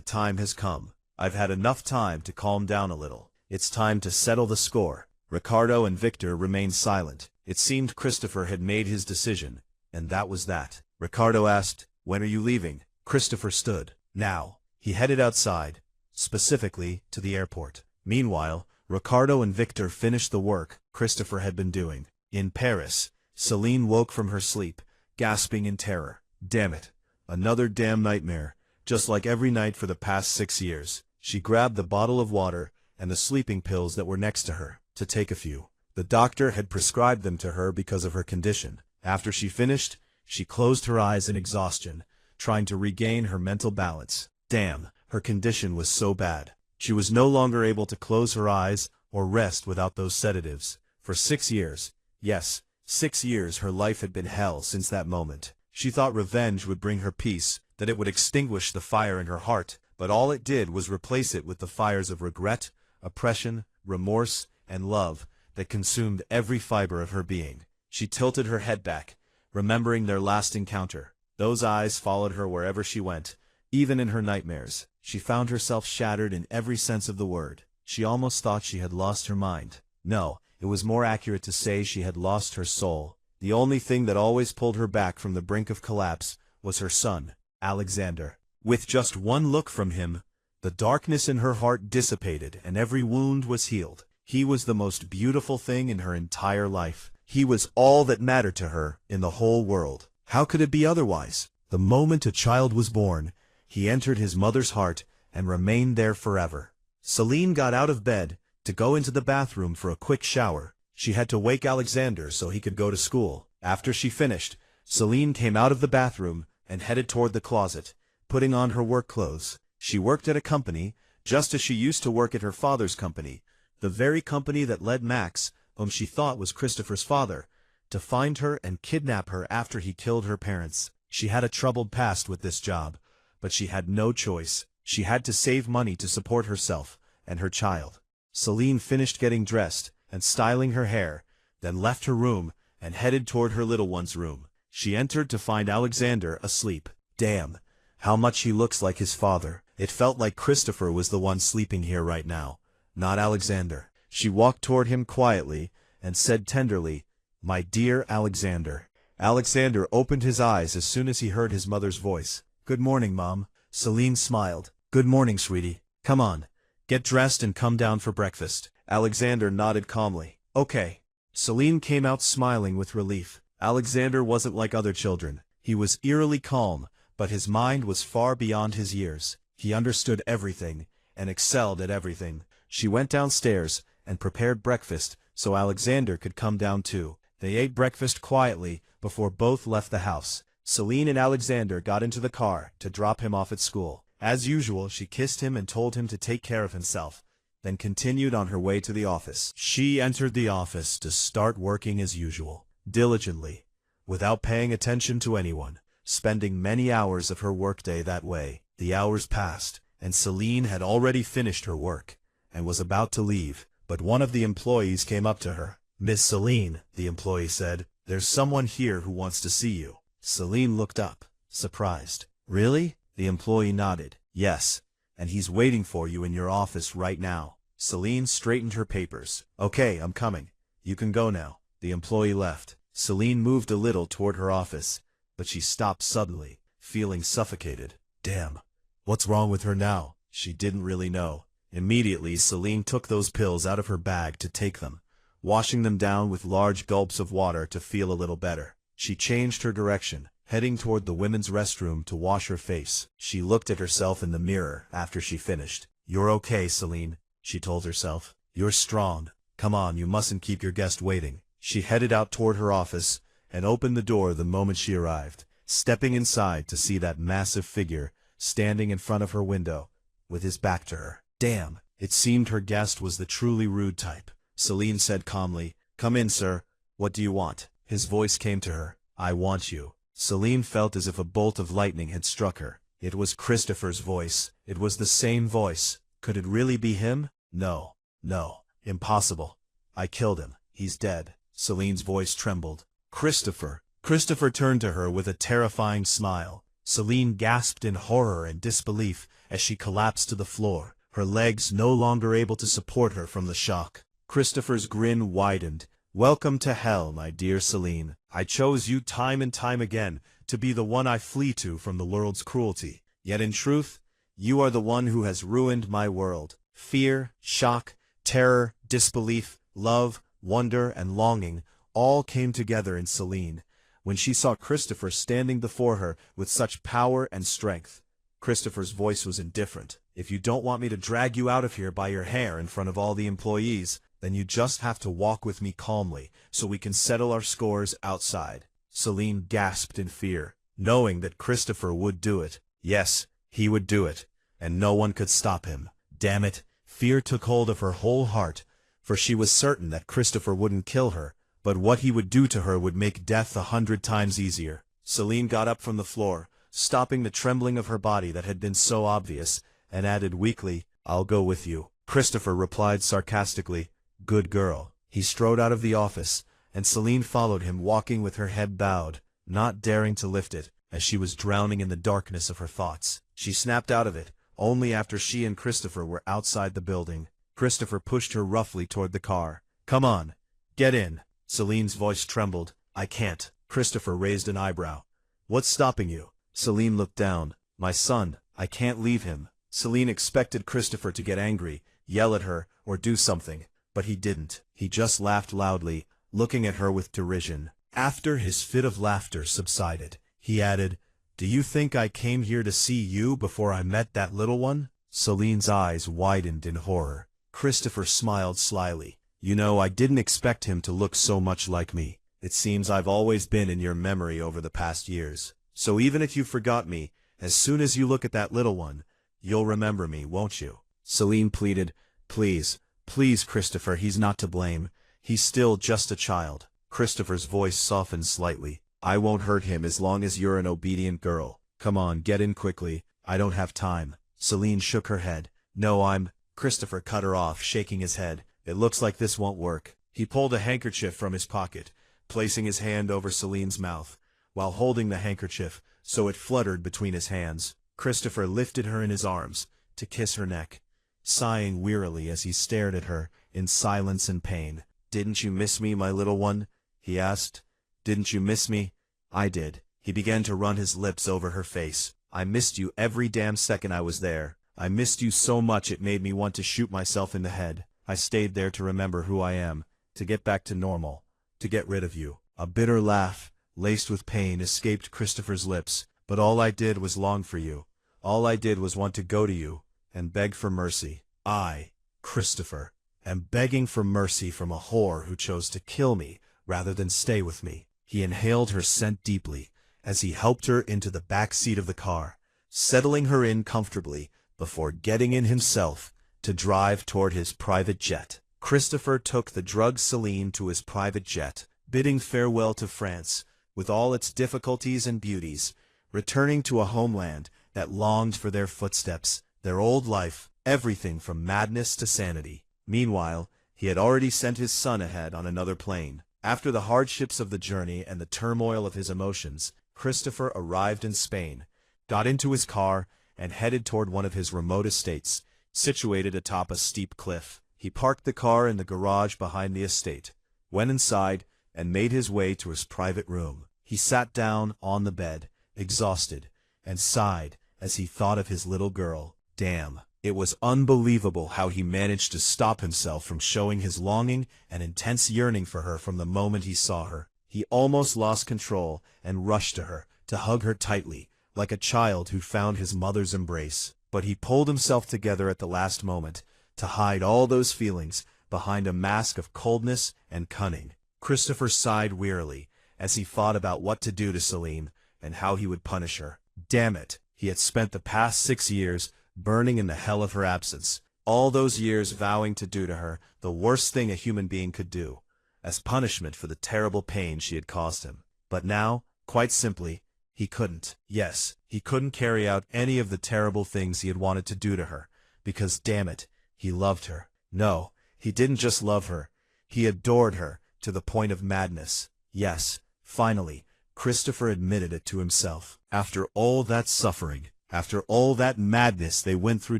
A: time has come. I've had enough time to calm down a little. It's time to settle the score. Ricardo and Victor remained silent. It seemed Christopher had made his decision, and that was that. Ricardo asked, When are you leaving? Christopher stood. Now. He headed outside, specifically to the airport. Meanwhile, Ricardo and Victor finished the work Christopher had been doing. In Paris, Celine woke from her sleep, gasping in terror. Damn it. Another damn nightmare, just like every night for the past 6 years. She grabbed the bottle of water and the sleeping pills that were next to her, to take a few. The doctor had prescribed them to her because of her condition. After she finished, she closed her eyes in exhaustion, trying to regain her mental balance. Damn, her condition was so bad. She was no longer able to close her eyes or rest without those sedatives. For 6 years, yes, 6 years, her life had been hell since that moment. She thought revenge would bring her peace, that it would extinguish the fire in her heart, but all it did was replace it with the fires of regret, oppression, remorse, and love that consumed every fiber of her being. She tilted her head back, remembering their last encounter. Those eyes followed her wherever she went, even in her nightmares. She found herself shattered in every sense of the word. She almost thought she had lost her mind. No, it was more accurate to say she had lost her soul. The only thing that always pulled her back from the brink of collapse was her son, Alexander. With just one look from him, the darkness in her heart dissipated and every wound was healed. He was the most beautiful thing in her entire life. He was all that mattered to her in the whole world. How could it be otherwise? The moment a child was born, he entered his mother's heart and remained there forever. Celine got out of bed to go into the bathroom for a quick shower. She had to wake Alexander so he could go to school. After she finished, Celine came out of the bathroom and headed toward the closet, putting on her work clothes. She worked at a company, just as she used to work at her father's company, the very company that led Max, whom she thought was Christopher's father, to find her and kidnap her after he killed her parents. She had a troubled past with this job, but she had no choice. She had to save money to support herself and her child. Celine finished getting dressed and styling her hair, then left her room and headed toward her little one's room. She entered to find Alexander asleep. Damn, how much he looks like his father. It felt like Christopher was the one sleeping here right now, not Alexander. She walked toward him quietly and said tenderly, "My dear Alexander." Alexander opened his eyes as soon as he heard his mother's voice. "Good morning, Mom." Celine smiled. "Good morning, sweetie. Come on, get dressed and come down for breakfast." Alexander nodded calmly. "Okay." Celine came out smiling with relief. Alexander wasn't like other children. He was eerily calm, but his mind was far beyond his years. He understood everything and excelled at everything. She went downstairs and prepared breakfast so Alexander could come down too. They ate breakfast quietly before both left the house. Celine and Alexander got into the car to drop him off at school. As usual, she kissed him and told him to take care of himself, then continued on her way to the office. She entered the office to start working as usual, diligently, without paying attention to anyone, spending many hours of her workday that way. The hours passed, and Celine had already finished her work, and was about to leave, but one of the employees came up to her. "Miss Celine," the employee said, "there's someone here who wants to see you." Celine looked up, surprised. "Really?" The employee nodded. "Yes, and he's waiting for you in your office right now." Celine straightened her papers. "Okay, I'm coming. You can go now." The employee left. Celine moved a little toward her office, but she stopped suddenly, feeling suffocated. Damn, what's wrong with her now? She didn't really know. Immediately, Celine took those pills out of her bag to take them, washing them down with large gulps of water to feel a little better. She changed her direction, heading toward the women's restroom to wash her face. She looked at herself in the mirror after she finished. "You're okay, Celine," she told herself. "You're strong. Come on, you mustn't keep your guest waiting." She headed out toward her office and opened the door the moment she arrived, stepping inside to see that massive figure standing in front of her window, with his back to her. Damn, it seemed her guest was the truly rude type. Celine said calmly, "Come in, sir. What do you want?" His voice came to her. "I want you." Celine felt as if a bolt of lightning had struck her. It was Christopher's voice. It was the same voice. Could it really be him? No. No. Impossible. "I killed him. He's dead." Celine's voice trembled. "Christopher." Christopher turned to her with a terrifying smile. Celine gasped in horror and disbelief as she collapsed to the floor, her legs no longer able to support her from the shock. Christopher's grin widened. "Welcome to hell, my dear Celine. I chose you time and time again to be the one I flee to from the world's cruelty. Yet in truth, you are the one who has ruined my world. Fear, shock, Terror, disbelief, love, wonder, and longing all came together in Celine when she saw Christopher standing before her with such power and strength. Christopher's voice was indifferent. "If you don't want me to drag you out of here by your hair in front of all the employees, then you just have to walk with me calmly so we can settle our scores outside." Celine gasped in fear, knowing that Christopher would do it. Yes, he would do it, and no one could stop him. Damn it, fear took hold of her whole heart, for she was certain that Christopher wouldn't kill her, but what he would do to her would make death 100 times easier. Celine got up from the floor, stopping the trembling of her body that had been so obvious, and added weakly, "I'll go with you." Christopher replied sarcastically, "Good girl." He strode out of the office, and Celine followed him, walking with her head bowed, not daring to lift it, as she was drowning in the darkness of her thoughts. She snapped out of it, only after she and Christopher were outside the building. Christopher pushed her roughly toward the car. "Come on, get in." Celine's voice trembled. "I can't." Christopher raised an eyebrow. "What's stopping you?" Celine looked down. "My son, I can't leave him." Celine expected Christopher to get angry, yell at her, or do something, but he didn't. He just laughed loudly, looking at her with derision. After his fit of laughter subsided, he added, "Do you think I came here to see you before I met that little one?" Celine's eyes widened in horror. Christopher smiled slyly. "You know, I didn't expect him to look so much like me. It seems I've always been in your memory over the past years. So even if you forgot me, as soon as you look at that little one, you'll remember me, won't you?" Celine pleaded, "Please, please, Christopher, he's not to blame. He's still just a child." Christopher's voice softened slightly. "I won't hurt him as long as you're an obedient girl. Come on, get in quickly. I don't have time." Celine shook her head. "No, Christopher cut her off, shaking his head. "It looks like this won't work." He pulled a handkerchief from his pocket, placing his hand over Celine's mouth, while holding the handkerchief so it fluttered between his hands. Christopher lifted her in his arms to kiss her neck, sighing wearily as he stared at her in silence and pain. "Didn't you miss me, my little one?" he asked. "Didn't you miss me?" "I did." He began to run his lips over her face. "I missed you every damn second I was there. I missed you so much it made me want to shoot myself in the head. I stayed there to remember who I am, to get back to normal, to get rid of you." A bitter laugh, laced with pain, escaped Christopher's lips. "But all I did was long for you. All I did was want to go to you and beg for mercy. I, Christopher, am begging for mercy from a whore who chose to kill me rather than stay with me." He inhaled her scent deeply as he helped her into the back seat of the car, settling her in comfortably before getting in himself to drive toward his private jet. Christopher took the drugged Celine to his private jet, bidding farewell to France, with all its difficulties and beauties, returning to a homeland that longed for their footsteps, their old life, everything from madness to sanity. Meanwhile, he had already sent his son ahead on another plane. After the hardships of the journey and the turmoil of his emotions, Christopher arrived in Spain, got into his car, and headed toward one of his remote estates, situated atop a steep cliff. He parked the car in the garage behind the estate, went inside, and made his way to his private room. He sat down on the bed, exhausted, and sighed as he thought of his little girl. Damn, it was unbelievable how he managed to stop himself from showing his longing and intense yearning for her from the moment he saw her. He almost lost control and rushed to her, to hug her tightly, like a child who found his mother's embrace. But he pulled himself together at the last moment, to hide all those feelings behind a mask of coldness and cunning. Christopher sighed wearily as he thought about what to do to Celine and how he would punish her. Damn it, he had spent the past 6 years burning in the hell of her absence, all those years vowing to do to her the worst thing a human being could do, as punishment for the terrible pain she had caused him. But now, quite simply, he couldn't. Yes, he couldn't carry out any of the terrible things he had wanted to do to her, because damn it, he loved her. No, he didn't just love her, he adored her to the point of madness. Yes, finally, Christopher admitted it to himself. After all that suffering, after all that madness they went through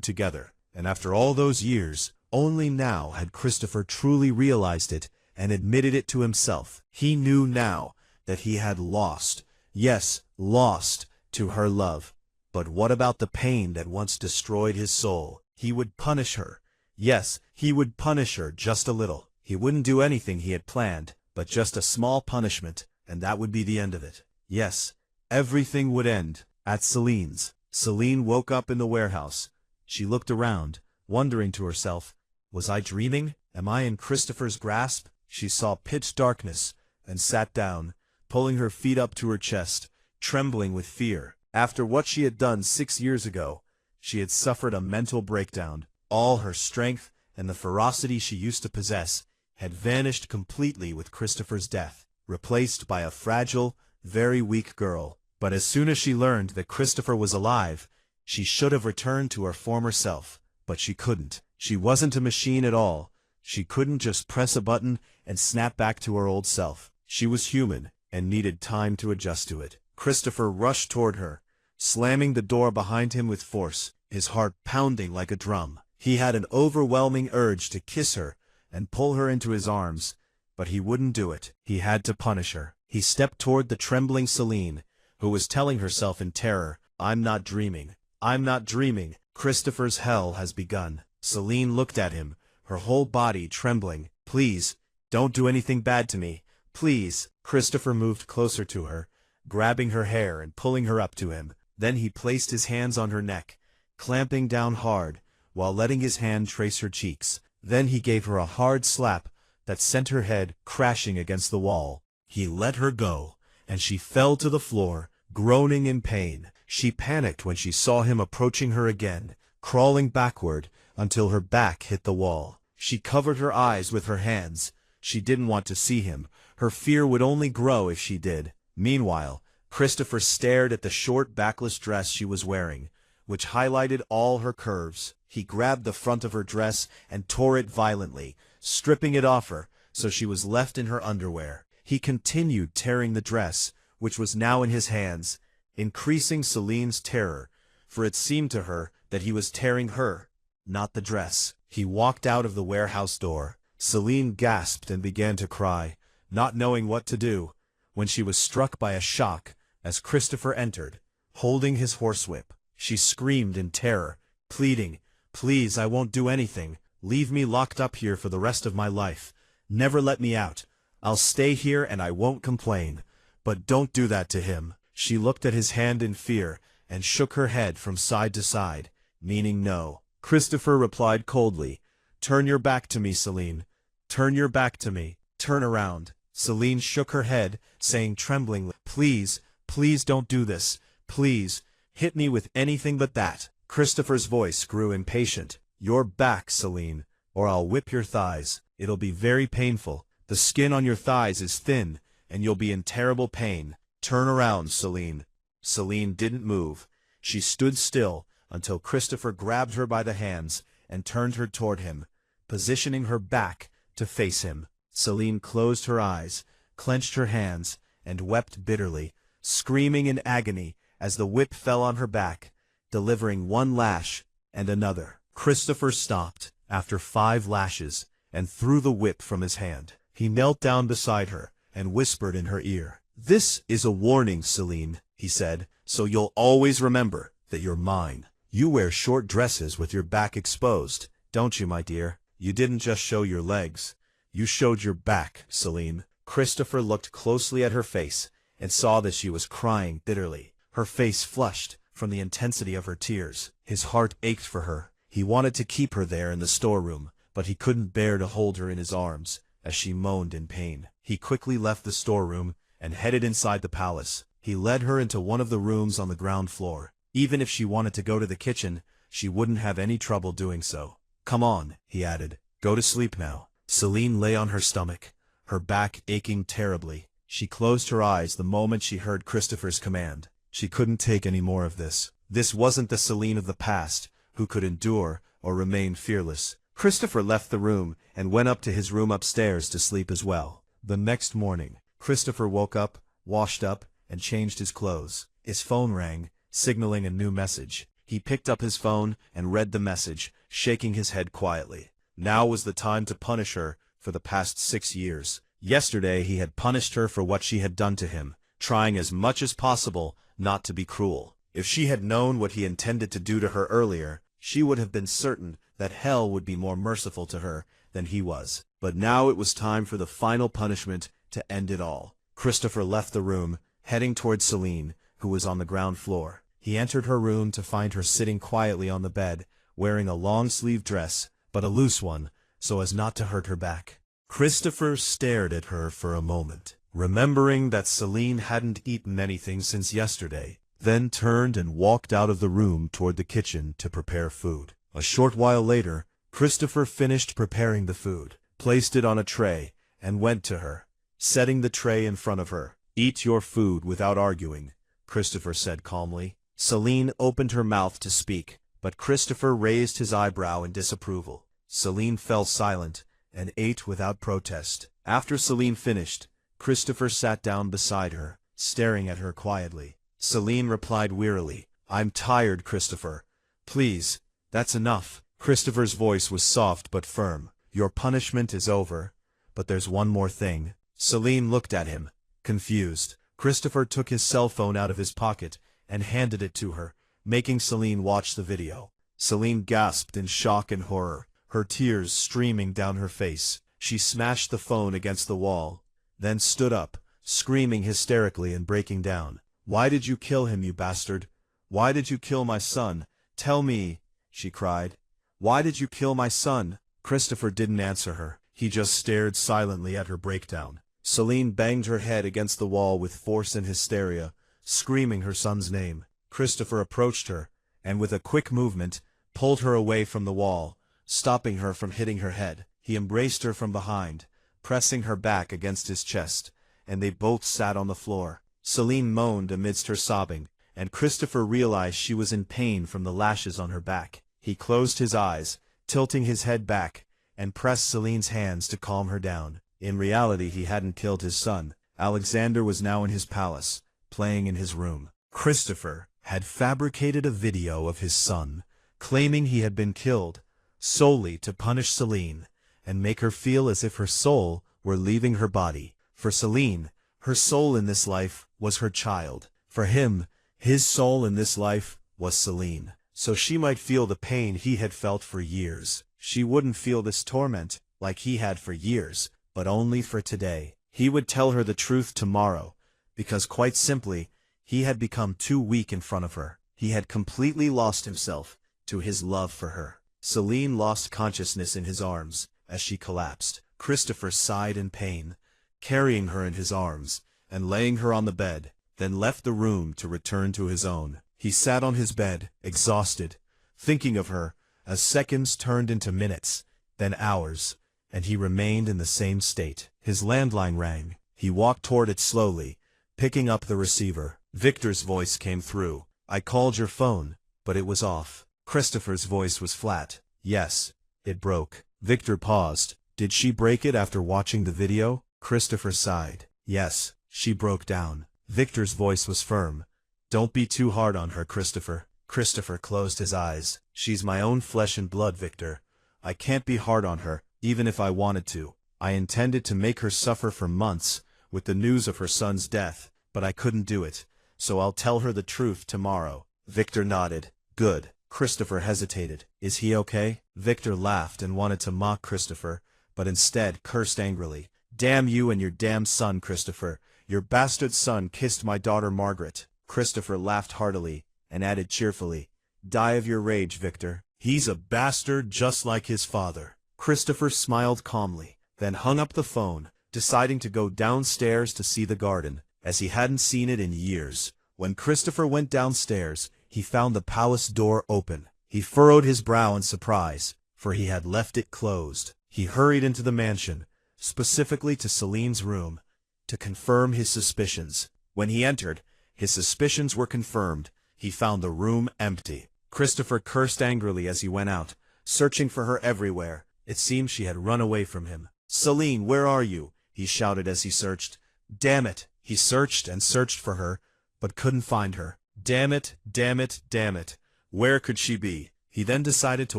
A: together, and after all those years, only now had Christopher truly realized it and admitted it to himself. He knew now that he had lost, yes, lost, to her love. But what about the pain that once destroyed his soul? He would punish her. Yes, he would punish her just a little. He wouldn't do anything he had planned, but just a small punishment, and that would be the end of it. Yes, everything would end at Celine's. Celine woke up in the warehouse. She looked around, wondering to herself, was I dreaming? Am I in Christopher's grasp? She saw pitch darkness, and sat down, pulling her feet up to her chest, trembling with fear. After what she had done 6 years ago, she had suffered a mental breakdown. All her strength and the ferocity she used to possess had vanished completely with Christopher's death, replaced by a fragile, very weak girl. But as soon as she learned that Christopher was alive, she should have returned to her former self. But she couldn't. She wasn't a machine at all. She couldn't just press a button and snap back to her old self. She was human and needed time to adjust to it. Christopher rushed toward her, slamming the door behind him with force, his heart pounding like a drum. He had an overwhelming urge to kiss her and pull her into his arms, but he wouldn't do it. He had to punish her. He stepped toward the trembling Celine, who was telling herself in terror, "I'm not dreaming. I'm not dreaming. Christopher's hell has begun." Celine looked at him, her whole body trembling. "Please, don't do anything bad to me. Please." Christopher moved closer to her, grabbing her hair and pulling her up to him. Then he placed his hands on her neck, clamping down hard, while letting his hand trace her cheeks. Then he gave her a hard slap that sent her head crashing against the wall. He let her go, and she fell to the floor, groaning in pain. She panicked when she saw him approaching her again, crawling backward until her back hit the wall. She covered her eyes with her hands. She didn't want to see him. Her fear would only grow if she did. Meanwhile, Christopher stared at the short backless dress she was wearing, which highlighted all her curves. He grabbed the front of her dress and tore it violently, stripping it off her, so she was left in her underwear. He continued tearing the dress, which was now in his hands, increasing Celine's terror, for it seemed to her that he was tearing her, not the dress. He walked out of the warehouse door. Celine gasped and began to cry, not knowing what to do, when she was struck by a shock as Christopher entered, holding his horsewhip. She screamed in terror, pleading, "Please, I won't do anything. Leave me locked up here for the rest of my life. Never let me out. I'll stay here and I won't complain. But don't do that to him." She looked at his hand in fear and shook her head from side to side, meaning no. Christopher replied coldly, "Turn your back to me, Celine. Turn your back to me. Turn around." Celine shook her head, saying tremblingly, "Please, please don't do this. Please, hit me with anything but that." Christopher's voice grew impatient. "Your back, Celine, or I'll whip your thighs. It'll be very painful. The skin on your thighs is thin, and you'll be in terrible pain. Turn around, Celine." Celine didn't move. She stood still until Christopher grabbed her by the hands and turned her toward him, positioning her back to face him. Celine closed her eyes, clenched her hands, and wept bitterly, screaming in agony as the whip fell on her back, delivering one lash and another. Christopher stopped after 5 lashes and threw the whip from his hand. He knelt down beside her and whispered in her ear. "This is a warning, Celine," he said, "so you'll always remember that you're mine. You wear short dresses with your back exposed, don't you, my dear? You didn't just show your legs. You showed your back, Celine." Christopher looked closely at her face and saw that she was crying bitterly. Her face flushed from the intensity of her tears. His heart ached for her. He wanted to keep her there in the storeroom, but he couldn't bear to hold her in his arms as she moaned in pain. He quickly left the storeroom and headed inside the palace. He led her into one of the rooms on the ground floor. Even if she wanted to go to the kitchen, she wouldn't have any trouble doing so. "Come on," he added. "Go to sleep now." Celine lay on her stomach, her back aching terribly. She closed her eyes the moment she heard Christopher's command. She couldn't take any more of this. This wasn't the Celine of the past, who could endure or remain fearless. Christopher left the room and went up to his room upstairs to sleep as well. The next morning, Christopher woke up, washed up, and changed his clothes. His phone rang, signaling a new message. He picked up his phone and read the message, shaking his head quietly. Now was the time to punish her for the past 6 years. Yesterday he had punished her for what she had done to him, trying as much as possible not to be cruel. If she had known what he intended to do to her earlier, she would have been certain that hell would be more merciful to her than he was. But now it was time for the final punishment to end it all. Christopher left the room, heading towards Celine, who was on the ground floor. He entered her room to find her sitting quietly on the bed, wearing a long-sleeved dress, but a loose one, so as not to hurt her back. Christopher stared at her for a moment, remembering that Celine hadn't eaten anything since yesterday, then turned and walked out of the room toward the kitchen to prepare food. A short while later, Christopher finished preparing the food, placed it on a tray, and went to her, setting the tray in front of her. "Eat your food without arguing," Christopher said calmly. Celine opened her mouth to speak, but Christopher raised his eyebrow in disapproval. Celine fell silent and ate without protest. After Celine finished, Christopher sat down beside her, staring at her quietly. Celine replied wearily, "I'm tired, Christopher. Please, that's enough." Christopher's voice was soft but firm. "Your punishment is over, but there's one more thing." Celine looked at him, confused. Christopher took his cell phone out of his pocket and handed it to her, making Celine watch the video. Celine gasped in shock and horror, her tears streaming down her face. She smashed the phone against the wall, then stood up, screaming hysterically and breaking down. "Why did you kill him, you bastard? Why did you kill my son? Tell me," she cried. "Why did you kill my son?" Christopher didn't answer her. He just stared silently at her breakdown. Celine banged her head against the wall with force and hysteria, screaming her son's name. Christopher approached her, and with a quick movement, pulled her away from the wall, stopping her from hitting her head. He embraced her from behind, pressing her back against his chest, and they both sat on the floor. Celine moaned amidst her sobbing, and Christopher realized she was in pain from the lashes on her back. He closed his eyes, tilting his head back, and pressed Celine's hands to calm her down. In reality, he hadn't killed his son. Alexander was now in his palace, playing in his room. Christopher had fabricated a video of his son, claiming he had been killed, solely to punish Celine, and make her feel as if her soul were leaving her body. For Celine, her soul in this life was her child. For him, his soul in this life was Celine. So she might feel the pain he had felt for years. She wouldn't feel this torment like he had for years, but only for today. He would tell her the truth tomorrow, because quite simply, he had become too weak in front of her. He had completely lost himself to his love for her. Celine lost consciousness in his arms as she collapsed. Christopher sighed in pain, carrying her in his arms and laying her on the bed, then left the room to return to his own. He sat on his bed, exhausted, thinking of her, as seconds turned into minutes, then hours, and he remained in the same state. His landline rang. He walked toward it slowly, picking up the receiver. Victor's voice came through. "I called your phone, but it was off." Christopher's voice was flat. "Yes, it broke." Victor paused. "Did she break it after watching the video?" Christopher sighed. "Yes, she broke down." Victor's voice was firm. "Don't be too hard on her, Christopher." Christopher closed his eyes. "She's my own flesh and blood, Victor. I can't be hard on her, even if I wanted to. I intended to make her suffer for months with the news of her son's death, but I couldn't do it, so I'll tell her the truth tomorrow." Victor nodded. "Good." Christopher hesitated. "Is he okay?" Victor laughed and wanted to mock Christopher, but instead cursed angrily. "Damn you and your damn son, Christopher. Your bastard son kissed my daughter Margaret." Christopher laughed heartily and added cheerfully, "Die of your rage, Victor. He's a bastard just like his father." Christopher smiled calmly, then hung up the phone, deciding to go downstairs to see the garden, as he hadn't seen it in years. When Christopher went downstairs, he found the palace door open. He furrowed his brow in surprise, for he had left it closed. He hurried into the mansion, specifically to Celine's room, to confirm his suspicions. When he entered, his suspicions were confirmed. He found the room empty. Christopher cursed angrily as he went out, searching for her everywhere. It seemed she had run away from him. "Celine, where are you?" he shouted as he searched. "Damn it!" He searched and searched for her, but couldn't find her. Damn it, damn it, damn it. Where could she be? He then decided to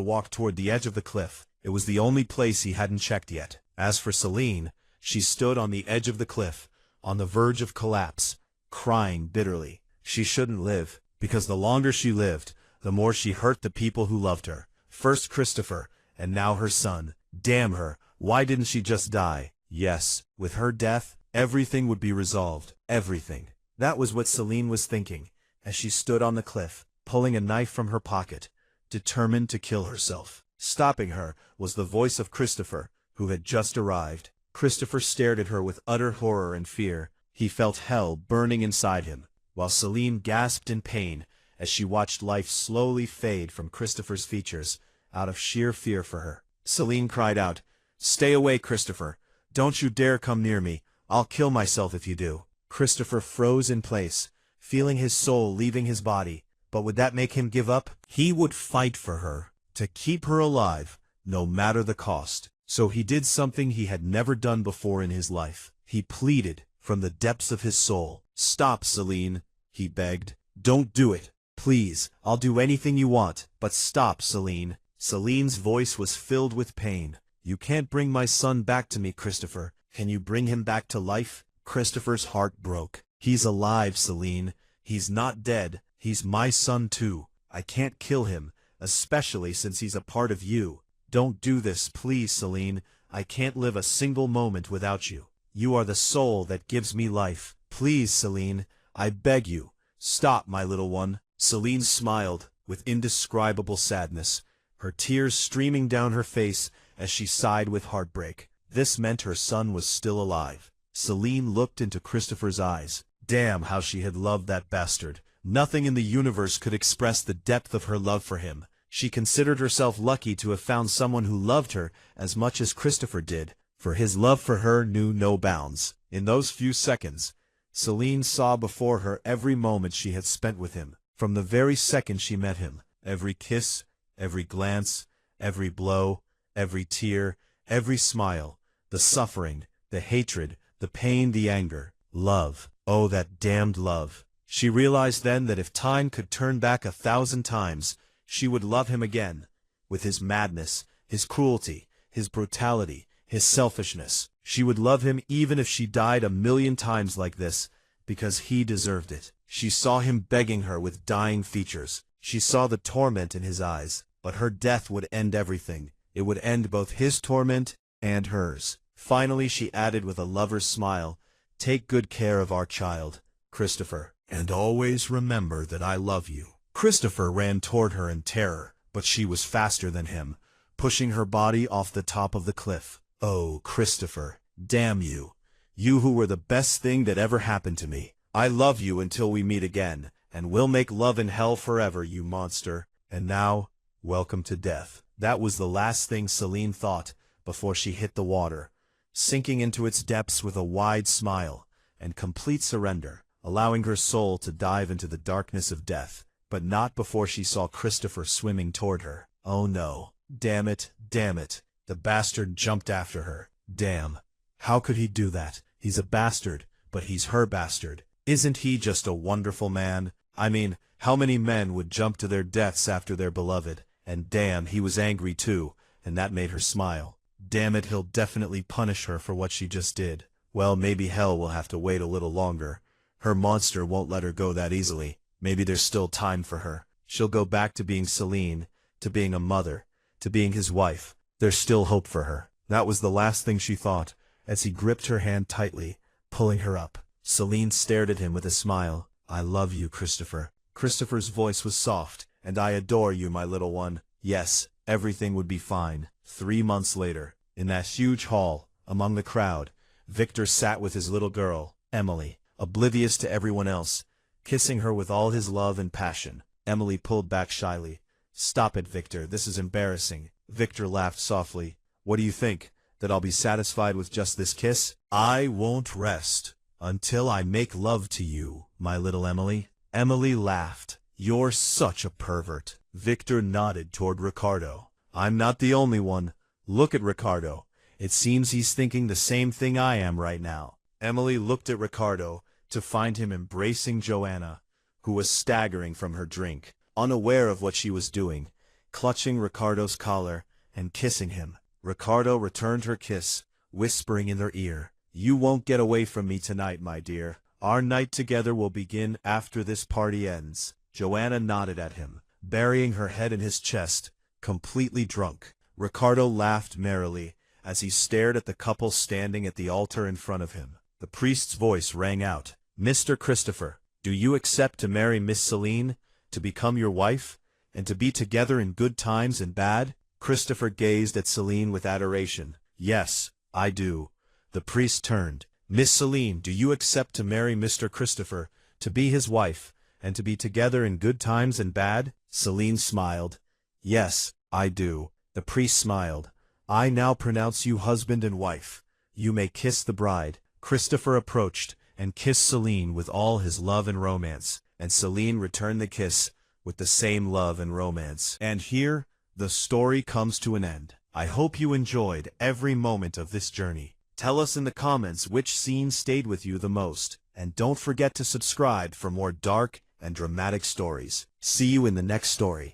A: walk toward the edge of the cliff. It was the only place he hadn't checked yet. As for Celine, she stood on the edge of the cliff, on the verge of collapse, crying bitterly. She shouldn't live, because the longer she lived, the more she hurt the people who loved her. First Christopher, and now her son. Damn her, why didn't she just die? Yes, with her death, everything would be resolved. Everything. That was what Celine was thinking, as she stood on the cliff, pulling a knife from her pocket, determined to kill herself. Stopping her was the voice of Christopher, who had just arrived. Christopher stared at her with utter horror and fear. He felt hell burning inside him, while Celine gasped in pain as she watched life slowly fade from Christopher's features, out of sheer fear for her. Celine cried out, "Stay away, Christopher! Don't you dare come near me! I'll kill myself if you do!" Christopher froze in place, feeling his soul leaving his body. But would that make him give up? He would fight for her, to keep her alive, no matter the cost. So he did something he had never done before in his life. He pleaded, from the depths of his soul. "Stop, Celine," he begged. "Don't do it. Please, I'll do anything you want, but stop, Celine." Celine's voice was filled with pain. "You can't bring my son back to me, Christopher. Can you bring him back to life?" Christopher's heart broke. "He's alive, Celine. He's not dead. He's my son too. I can't kill him, especially since he's a part of you. Don't do this, please, Celine. I can't live a single moment without you. You are the soul that gives me life. Please, Celine, I beg you. Stop, my little one." Celine smiled, with indescribable sadness, her tears streaming down her face as she sighed with heartbreak. This meant her son was still alive. Celine looked into Christopher's eyes. Damn how she had loved that bastard. Nothing in the universe could express the depth of her love for him. She considered herself lucky to have found someone who loved her as much as Christopher did, for his love for her knew no bounds. In those few seconds, Celine saw before her every moment she had spent with him. From the very second she met him, every kiss, every glance, every blow, every tear, every smile, the suffering, the hatred, the pain, the anger, love. Oh, that damned love. She realized then that if time could turn back 1,000 times, she would love him again, with his madness, his cruelty, his brutality, his selfishness. She would love him even if she died 1,000,000 times like this, because he deserved it. She saw him begging her with dying features. She saw the torment in his eyes, but her death would end everything. It would end both his torment and hers. Finally she added with a lover's smile, "Take good care of our child, Christopher, and always remember that I love you." Christopher ran toward her in terror, but she was faster than him, pushing her body off the top of the cliff. "Oh, Christopher, damn you. You who were the best thing that ever happened to me. I love you until we meet again, and we'll make love in hell forever, you monster. And now, welcome to death." That was the last thing Celine thought before she hit the water, sinking into its depths with a wide smile and complete surrender, allowing her soul to dive into the darkness of death, but not before she saw Christopher swimming toward her. Oh no. Damn it, damn it. The bastard jumped after her. Damn. How could he do that? He's a bastard, but he's her bastard. Isn't he just a wonderful man? I mean, how many men would jump to their deaths after their beloved? And damn, he was angry too, and that made her smile. Damn it, he'll definitely punish her for what she just did. Well, maybe hell will have to wait a little longer. Her monster won't let her go that easily. Maybe there's still time for her. She'll go back to being Celine, to being a mother, to being his wife. There's still hope for her. That was the last thing she thought, as he gripped her hand tightly, pulling her up. Celine stared at him with a smile. "I love you, Christopher." Christopher's voice was soft. "And I adore you, my little one." Yes, everything would be fine. 3 months later, in that huge hall, among the crowd, Victor sat with his little girl, Emily, oblivious to everyone else, kissing her with all his love and passion. Emily pulled back shyly. "Stop it, Victor, this is embarrassing." Victor laughed softly. "What do you think, that I'll be satisfied with just this kiss? I won't rest until I make love to you, my little Emily." Emily laughed. "You're such a pervert." Victor nodded toward Ricardo. "I'm not the only one. Look at Ricardo. It seems he's thinking the same thing I am right now." Emily looked at Ricardo to find him embracing Joanna, who was staggering from her drink, unaware of what she was doing, clutching Ricardo's collar and kissing him. Ricardo returned her kiss, whispering in their ear, "You won't get away from me tonight, my dear. Our night together will begin after this party ends." Joanna nodded at him, burying her head in his chest, completely drunk. Ricardo laughed merrily as he stared at the couple standing at the altar in front of him. The priest's voice rang out, "Mr. Christopher, do you accept to marry Miss Celine, to become your wife, and to be together in good times and bad?" Christopher gazed at Celine with adoration. "Yes, I do." The priest turned. "Miss Celine, do you accept to marry Mr. Christopher, to be his wife, and to be together in good times and bad?" Celine smiled. "Yes, I do." The priest smiled. "I now pronounce you husband and wife. You may kiss the bride." Christopher approached and kissed Celine with all his love and romance, and Celine returned the kiss with the same love and romance. And here, the story comes to an end. I hope you enjoyed every moment of this journey. Tell us in the comments which scene stayed with you the most, and don't forget to subscribe for more dark and dramatic stories. See you in the next story.